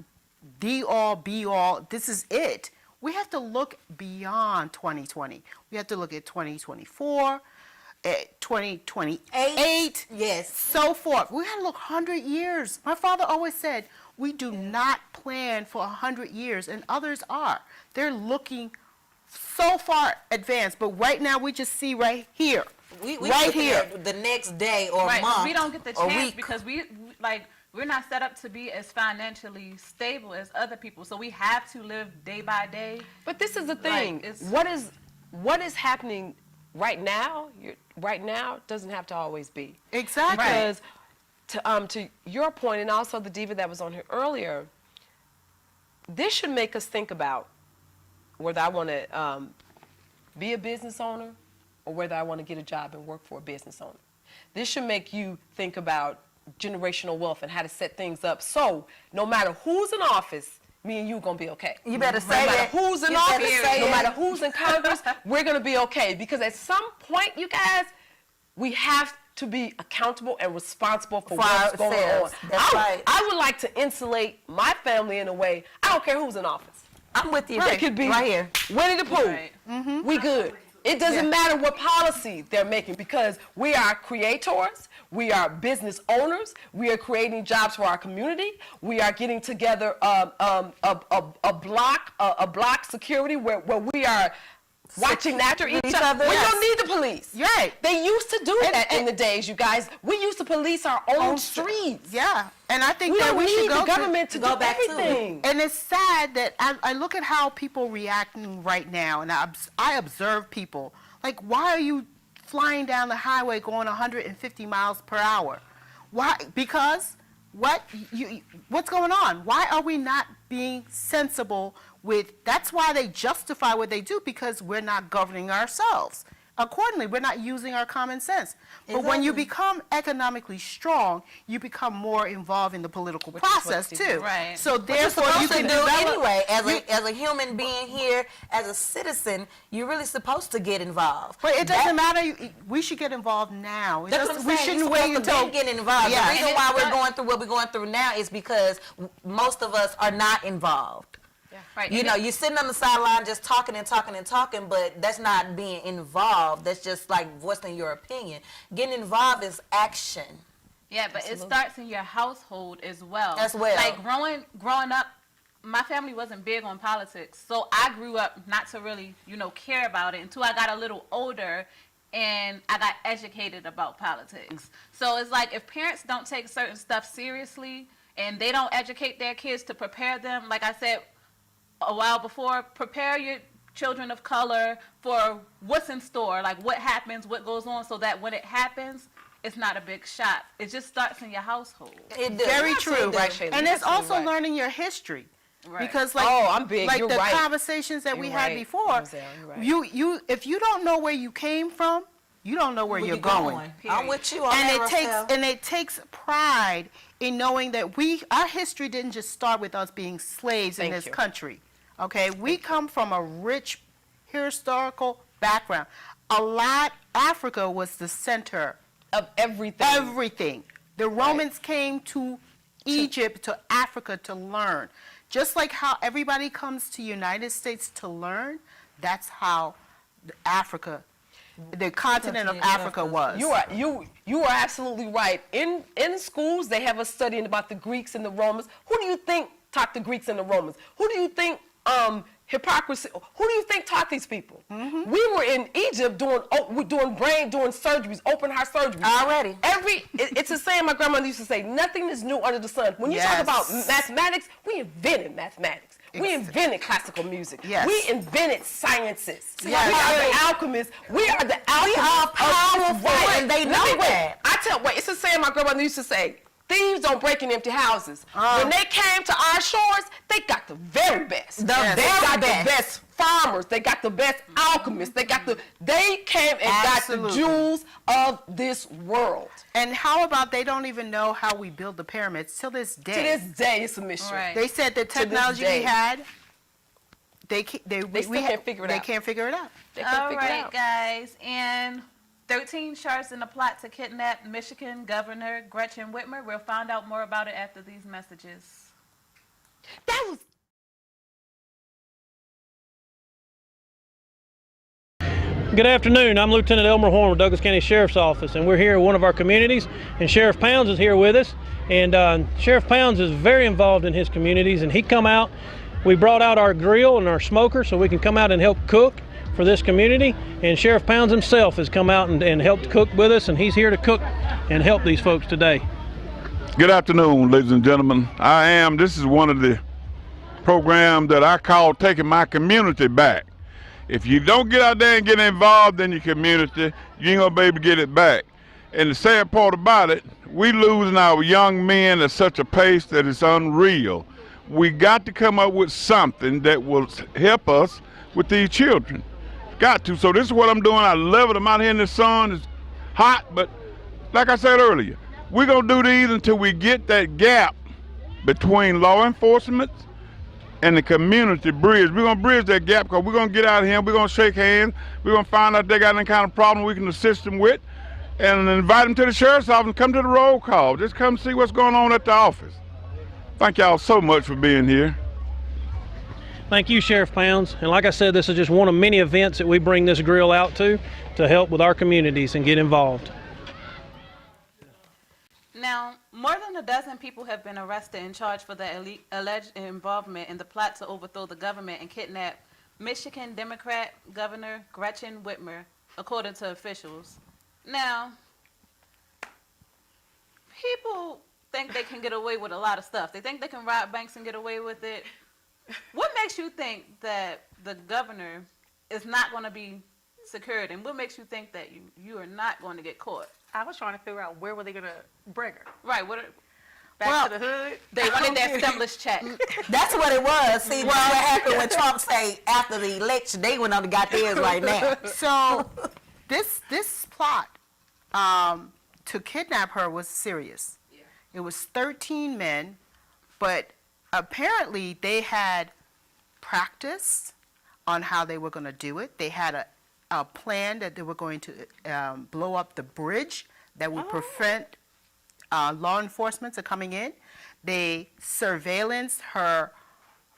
the all be all. This is it. We have to look beyond 2020. We have to look at 2024. 2028. Yes. So forth. We had to look 100 years. My father always said, we do not plan for 100 years, and others are. They're looking so far advanced, but right now we just see right here. We right here. The next day or Right, month we don't get the or chance week. because we're not set up to be as financially stable as other people. So we have to live day by day. But this is the thing. Like, what is happening right now? Right now doesn't have to always be. Exactly. Because to your point, and also the diva that was on here earlier, this should make us think about whether I want to be a business owner or whether I want to get a job and work for a business owner. This should make you think about generational wealth and how to set things up so no matter who's in office, me and you are going to be okay. You better say no matter it. who's in You office, better say no it. matter who's in Congress, we're going to be okay. Because at some point, you guys, we have to be accountable and responsible for what's going on. ourselves. That's right. I would like to insulate my family in a way. I don't care who's in office. I'm with you. It could be right here. Winnie the Pooh. Right. We good. It doesn't matter what policy they're making because we are creators, we are business owners, we are creating jobs for our community, we are getting together a block security where we are watching after each other. We don't need the police. Right. They used to do that in the days, you guys. We used to police our own streets. Yeah, and I think We that don't we need should the go government to go do back to it. everything. And it's sad that I look at how people reacting right now, and I observe people. Like, why are you flying down the highway going 150 miles per hour? Why? Because what's going on? Why are we not being sensible with? That's why they justify what they do, because we're not governing ourselves accordingly. We're not using our common sense. But when you become economically strong, you become more involved in the political process too. Right. So What you're therefore, you supposed to can do develop. anyway, as a human being here, as a citizen, you're really supposed to get involved. But it doesn't matter. We should get involved now. It That's doesn't- what I'm we saying. shouldn't You're wait supposed to until get involved. Yeah. The reason And why it's we're not- going through what we're going through now is because most of us are not involved. Right. You know, you're sitting on the sideline just talking and talking and talking, but that's not being involved. That's just like voicing your opinion. Getting involved is action. Yeah, but it starts in your household as well. As well. Like growing up, my family wasn't big on politics, so I grew up not to really, care about it until I got a little older and I got educated about politics. So it's like if parents don't take certain stuff seriously and they don't educate their kids to prepare them, like I said a while before, prepare your children of color for what's in store, like what happens, what goes on, so that when it happens, it's not a big shock. It just starts in your household. It does. Very Yes, true. it does. Right, Shayla, And it's you're also right. learning your history. Right. Because like, I'm big. like You're the right. conversations that we You're had right, before, Roselle, you're right. you if you don't know where you came from, you don't know where you're going. I'm with you on And that, it takes pride in knowing that our history didn't just start with us being slaves in Thank this you. country. Okay, we come from a rich historical background. Africa was the center Of everything. everything. The Romans came to Egypt, to Africa to learn. Just like how everybody comes to United States to learn, that's how Africa, the continent of Africa was. You are absolutely right. In schools, they have us studying about the Greeks and the Romans. Who do you think taught the Greeks and the Romans? Who do you think hypocrisy? Who do you think taught these people? Mm-hmm. We were in Egypt doing surgeries, open heart surgeries. Already. It's the same my grandmother used to say, nothing is new under the sun. When you talk about mathematics, we invented mathematics. We invented classical music. Yes. We invented sciences. Yes. We are the alchemists. We are the alchemists. We are powerful, and they know that. It's the same my grandmother used to say. Thieves don't break in empty houses. When they came to our shores, they got the very best. They got the best farmers. They got the best alchemists. They came and got the jewels of this world. And how about they don't even know how we build the pyramids till this day? To this day, it's a mystery. Right. They said the technology day. we had, they They still can't figure it out. They can't figure it out. They can't All figure it right, out. guys, and 13 charged in a plot to kidnap Michigan Governor Gretchen Whitmer. We'll find out more about it after these messages. That was Good afternoon. I'm Lieutenant Elmer Horn with Douglas County Sheriff's Office, and we're here in one of our communities, and Sheriff Pounds is here with us. And Sheriff Pounds is very involved in his communities, and he come out. We brought out our grill and our smoker so we can come out and help cook for this community. And Sheriff Pounds himself has come out and helped cook with us, and he's here to cook and help these folks today. Good afternoon, ladies and gentlemen. This is one of the programs that I call Taking My Community Back. If you don't get out there and get involved in your community, you ain't gonna be able to get it back. And the sad part about it, we losing our young men at such a pace that it's unreal. We got to come up with something that will help us with these children. Got to. So this is what I'm doing. I love it. I'm out here in the sun. It's hot, but like I said earlier, we're gonna do these until we get that gap between law enforcement and the community bridge. We're gonna bridge that gap because we're gonna get out of here, we're gonna shake hands, we're gonna find out if they got any kind of problem we can assist them with, and invite them to the sheriff's office and come to the roll call. Just come see what's going on at the office. Thank y'all so much for being here. Thank you, Sheriff Pounds. And like I said, this is just one of many events that we bring this grill out to help with our communities and get involved. Now, more than a dozen people have been arrested and charged for their alleged involvement in the plot to overthrow the government and kidnap Michigan Democrat Governor Gretchen Whitmer, according to officials. Now, people think they can get away with a lot of stuff. They think they can rob banks and get away with it. What makes you think that the governor is not going to be secured, and what makes you think that you are not going to get caught? I was trying to figure out where were they going to bring her. Right. Back to the hood? They wanted their stimulus check. That's what it was. See, that's what happened when Trump say after the election, they went on and got theirs right now. So this plot to kidnap her was serious. Yeah. It was 13 men, but apparently they had practice on how they were going to do it. They had a plan that they were going to blow up the bridge that would prevent law enforcement from coming in. They surveillanced her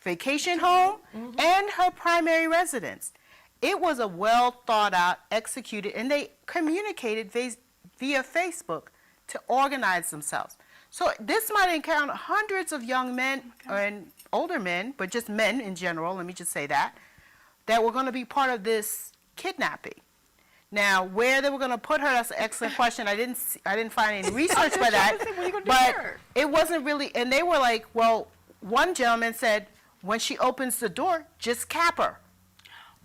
vacation home and her primary residence. It was a well thought out, executed, and they communicated via Facebook to organize themselves. So this might encounter hundreds of young men and older men, but just men in general, let me just say that were going to be part of this kidnapping. Now, where they were going to put her, that's an excellent question. I didn't find any research for that, but it wasn't really, and they were like, well, one gentleman said, when she opens the door, just cap her.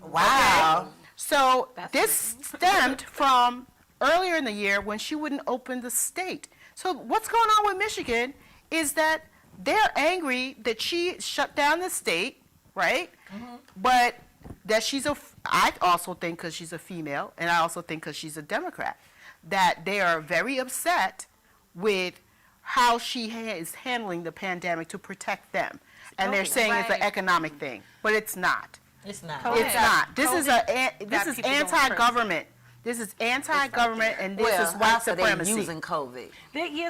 Wow. Okay? So this stemmed from earlier in the year when she wouldn't open the state. So what's going on with Michigan is that they're angry that she shut down the state, right? But that I also think because she's a female, and I also think because she's a Democrat, that they are very upset with how she is handling the pandemic to protect them. And they're saying it's an economic thing, but it's not. It's not. It's not. This is anti-government. This is anti-government, and this is white supremacy. They're using COVID.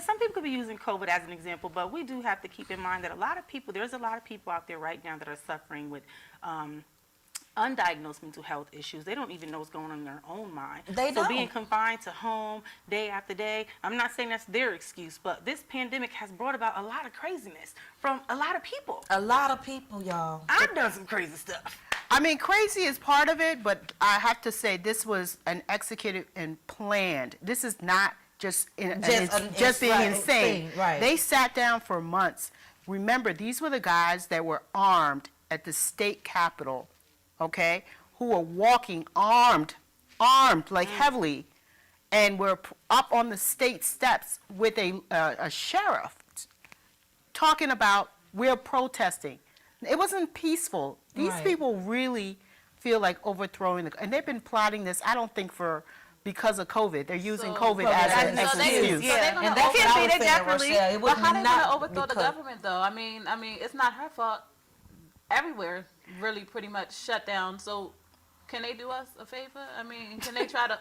Some people could be using COVID as an example, but we do have to keep in mind that there's a lot of people out there right now that are suffering with undiagnosed mental health issues. They don't even know what's going on in their own mind. So being confined to home day after day, I'm not saying that's their excuse, but this pandemic has brought about a lot of craziness from a lot of people. A lot of people, y'all. I've done some crazy stuff. I mean, crazy is part of it, but I have to say this was an executed and planned. This is not just being insane. Right. They sat down for months. Remember, these were the guys that were armed at the state capitol, okay, who were walking armed like heavily, and were up on the state steps with a sheriff talking about, we're protesting. It wasn't peaceful. These people really feel like overthrowing and they've been plotting this, I don't think because of COVID. They're using COVID as an excuse. And that can't be definitely. But how are they going to overthrow the government, though? I mean, it's not her fault. Everywhere really pretty much shut down. So can they do us a favor? I mean, can they try to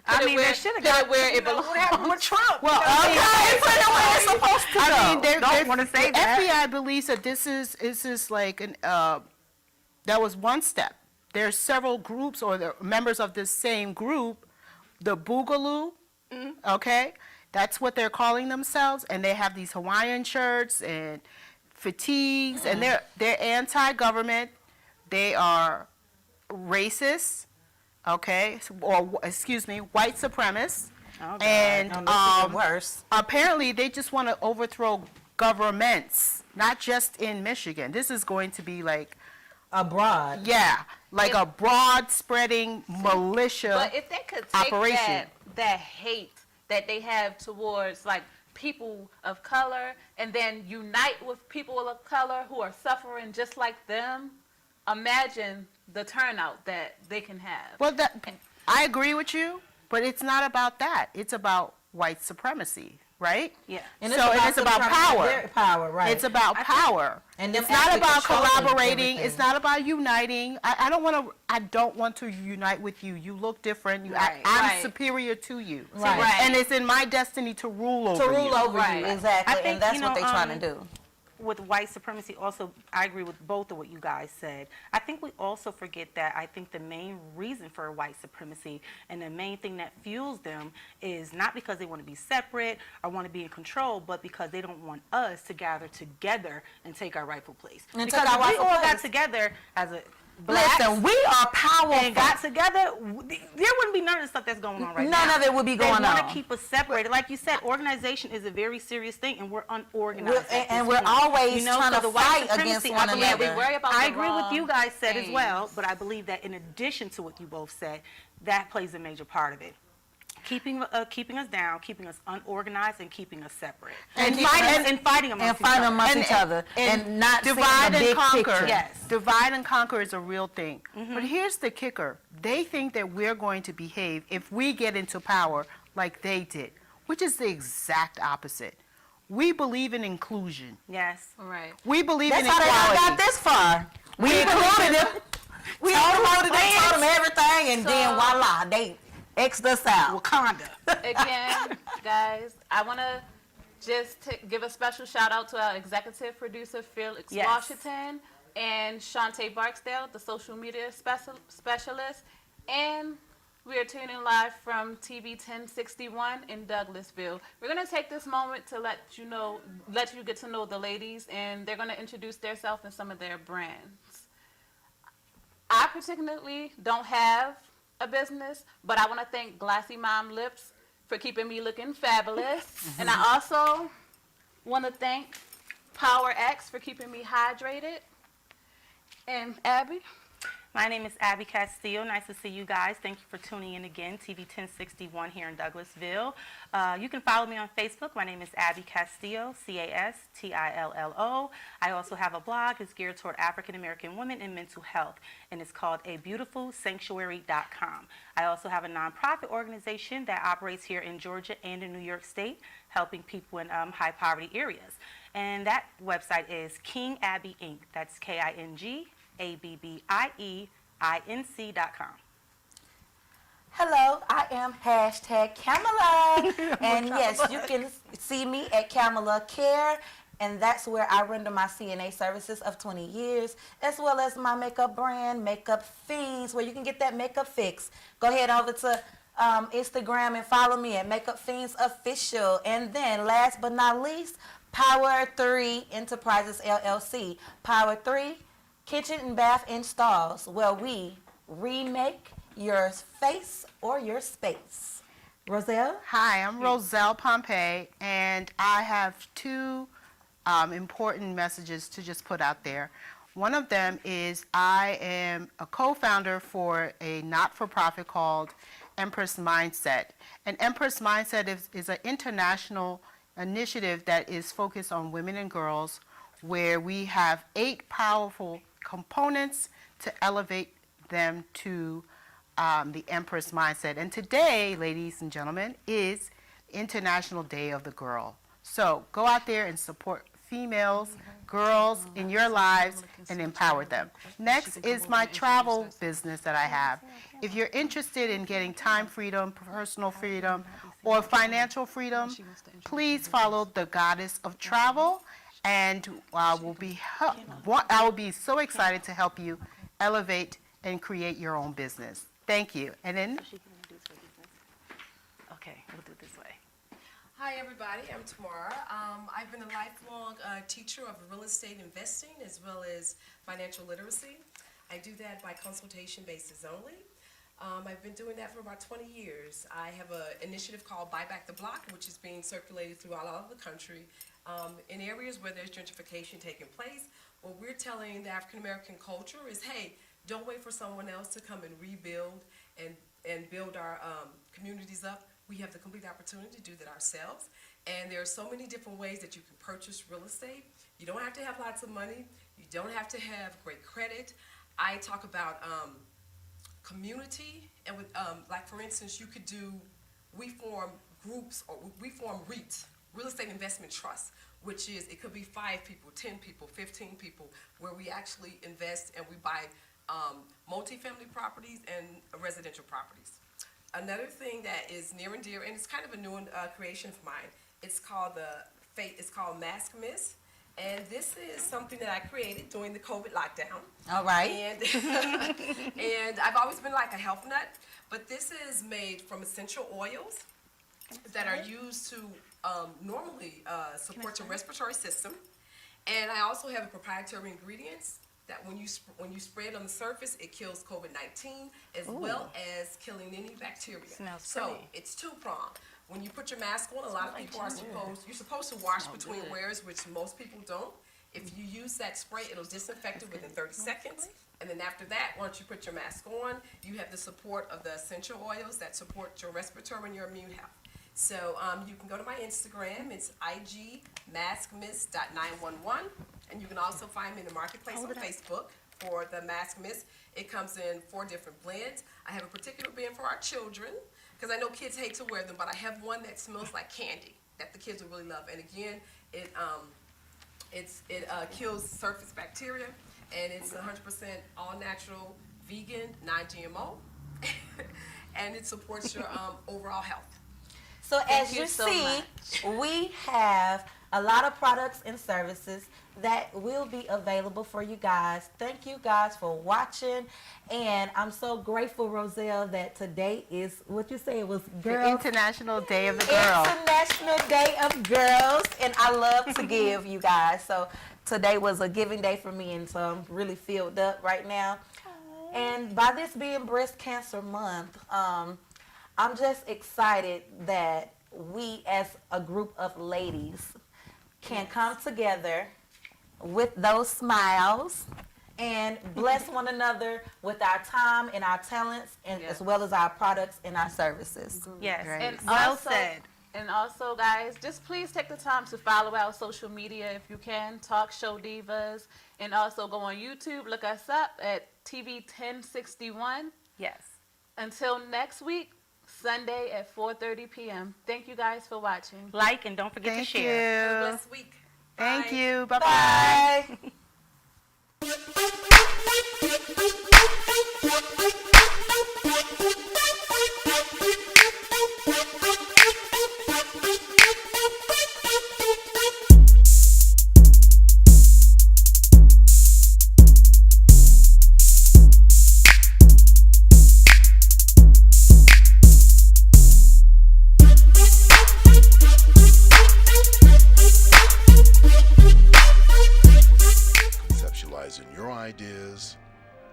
they should have got where it belongs? What happened with Trump? Well, put it where it's supposed to go. They don't want to say that. FBI believes that this is like that was one step. there's several groups or the members of this same group, the Boogaloo, okay? That's what they're calling themselves, and they have these Hawaiian shirts and fatigues, and they're anti-government. They are racist, okay, or excuse me, white supremacists. Oh, And worse. Apparently, they just want to overthrow governments, not just in Michigan. This is going to be like abroad. Yeah, like a broad spreading militia But if they could take operation. that hate that they have towards like people of color and then unite with people of color who are suffering just like them, imagine the turnout that they can have. Well, I agree with you, but it's not about that. It's about white supremacy, right? Yeah. And So it's about power. Their power, right? It's about power. And them it's not actually about controlling collaborating. everything. It's not about uniting. I don't want to unite with you. You look different. Right, I'm right. superior to you. Right. Right. And it's in my destiny to rule over you. Right. Exactly. I think, and that's you what know, they're trying to do. With white supremacy, also, I agree with both of what you guys said. I think we also forget that I think the main reason for white supremacy and the main thing that fuels them is not because they want to be separate or want to be in control, but because they don't want us to gather together and take our rightful place. And because take our if we rightful all got place. together as a blacks Listen, we are powerful. and got together, there wouldn't be none of the stuff that's going on right now. None of it would be going They want on. to keep us separated. Like you said, organization is a very serious thing, and we're unorganized. And we're always trying so to the white fight supremacy, against one I believe- another. We worry about I the agree with wrong you guys said as well, things. but I believe that in addition to what you both said, that plays a major part of it. Keeping us down, keeping us unorganized, and keeping us separate. And fighting amongst each other. And not seeing divide the and big conquer. picture. Yes. Divide and conquer is a real thing. But here's the kicker. They think that we're going to behave if we get into power like they did, which is the exact opposite. We believe in inclusion. Yes. Right. We believe That's in how equality. they got this far. We included them. We included them, told them everything, and then voila, they X'd us out. Wakanda. Again, guys, I want to just give a special shout out to our executive producer, Felix Yes. Washington, and Shantae Barksdale, the social media specialist. And we are tuning live from TV 1061 in Douglasville. We're going to take this moment to let you get to know the ladies, and they're going to introduce themselves and some of their brands. I particularly don't have a business, but I want to thank Glassy Mom Lips for keeping me looking fabulous. And I also want to thank Power X for keeping me hydrated. And Abby? My name is Abby Castillo. Nice to see you guys. Thank you for tuning in again, TV 1061 here in Douglasville. You can follow me on Facebook. My name is Abby Castillo, Castillo. I also have a blog. It's geared toward African American women and mental health, and it's called abeautifulsanctuary.com. I also have a nonprofit organization that operates here in Georgia and in New York State, helping people in high poverty areas. And that website is King Abby Inc. That's KingAbbyInc.com. Hello, I am #Kamala. And yes, you can see me at Kamala Care. And that's where I render my CNA services of 20 years, as well as my makeup brand, Makeup Fiends, where you can get that makeup fix. Go ahead over to Instagram and follow me at Makeup Fiends Official. And then, last but not least, Power 3 Enterprises LLC. Power 3 Kitchen and Bath Installs, where we remake your face or your space. Roselle? Hi, I'm Roselle Pompey, and I have two important messages to just put out there. One of them is I am a co-founder for a not-for-profit called Empress Mindset. And Empress Mindset is an international initiative that is focused on women and girls, where we have 8 powerful components to elevate them to the Empress Mindset. And today, ladies and gentlemen, is International Day of the Girl. So go out there and support females, girls in your lives, and empower them. Next is my travel business that I have. If you're interested in getting time freedom, personal freedom, or financial freedom, please follow the Goddess of Travel, and I will be so excited to help you elevate and create your own business. Thank you. And then, okay, we'll do it this way. Hi everybody, I'm Tamara. I've been a lifelong teacher of real estate investing as well as financial literacy. I do that by consultation basis only. I've been doing that for about 20 years. I have an initiative called Buy Back the Block, which is being circulated throughout all of the country in areas where there's gentrification taking place. What we're telling the African American culture is, hey, don't wait for someone else to come and rebuild and build our communities up. We have the complete opportunity to do that ourselves. And there are so many different ways that you can purchase real estate. You don't have to have lots of money. You don't have to have great credit. I talk about community, and with like for instance, you could do, we form groups, or we form REITs, real estate investment trusts, which is, it could be 5 people, 10 people, 15 people, where we actually invest and we buy multifamily properties and residential properties. Another thing that is near and dear, and it's kind of a new creation of mine, it's called Mask Miss. And this is something that I created during the COVID lockdown. All right. And I've always been like a health nut, but this is made from essential oils that are used to normally support your respiratory system. And I also have proprietary ingredients that when you spray it on the surface, it kills COVID-19 as well as killing any bacteria. So it's two-pronged. When you put your mask on, a lot of people you're supposed to wash between wears, which most people don't. If you use that spray, it'll disinfect it within 30 seconds. And then after that, once you put your mask on, you have the support of the essential oils that support your respiratory and your immune health. So you can go to my Instagram. It's igmaskmiss.911. And you can also find me in the marketplace on Facebook for the Mask Miss. It comes in 4 different blends. I have a particular blend for our children, because I know kids hate to wear them, but I have one that smells like candy that the kids will really love. And again, it kills surface bacteria, and it's 100% all natural, vegan, non-GMO, and it supports your overall health. So as you see, we have a lot of products and services that will be available for you guys. Thank you guys for watching, and I'm so grateful, Roselle, that today is, what you say, it was The International Day of the Girl. International Day of Girls, and I love to give, you guys. So today was a giving day for me, and so I'm really filled up right now. And by this being Breast Cancer Month, I'm just excited that we as a group of ladies can come together with those smiles and bless one another with our time and our talents, and as well as our products and our services. Yes, and well also, said. And also, guys, just please take the time to follow our social media if you can, Talk Show Divas, and also go on YouTube, look us up at TV 1061. Yes. Until next week, Sunday at 4:30 p.m. Thank you guys for watching. Like and don't forget to share. Have a blessed week. Thank you. Bye. Conceptualizing your ideas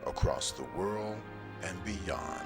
across the world and beyond.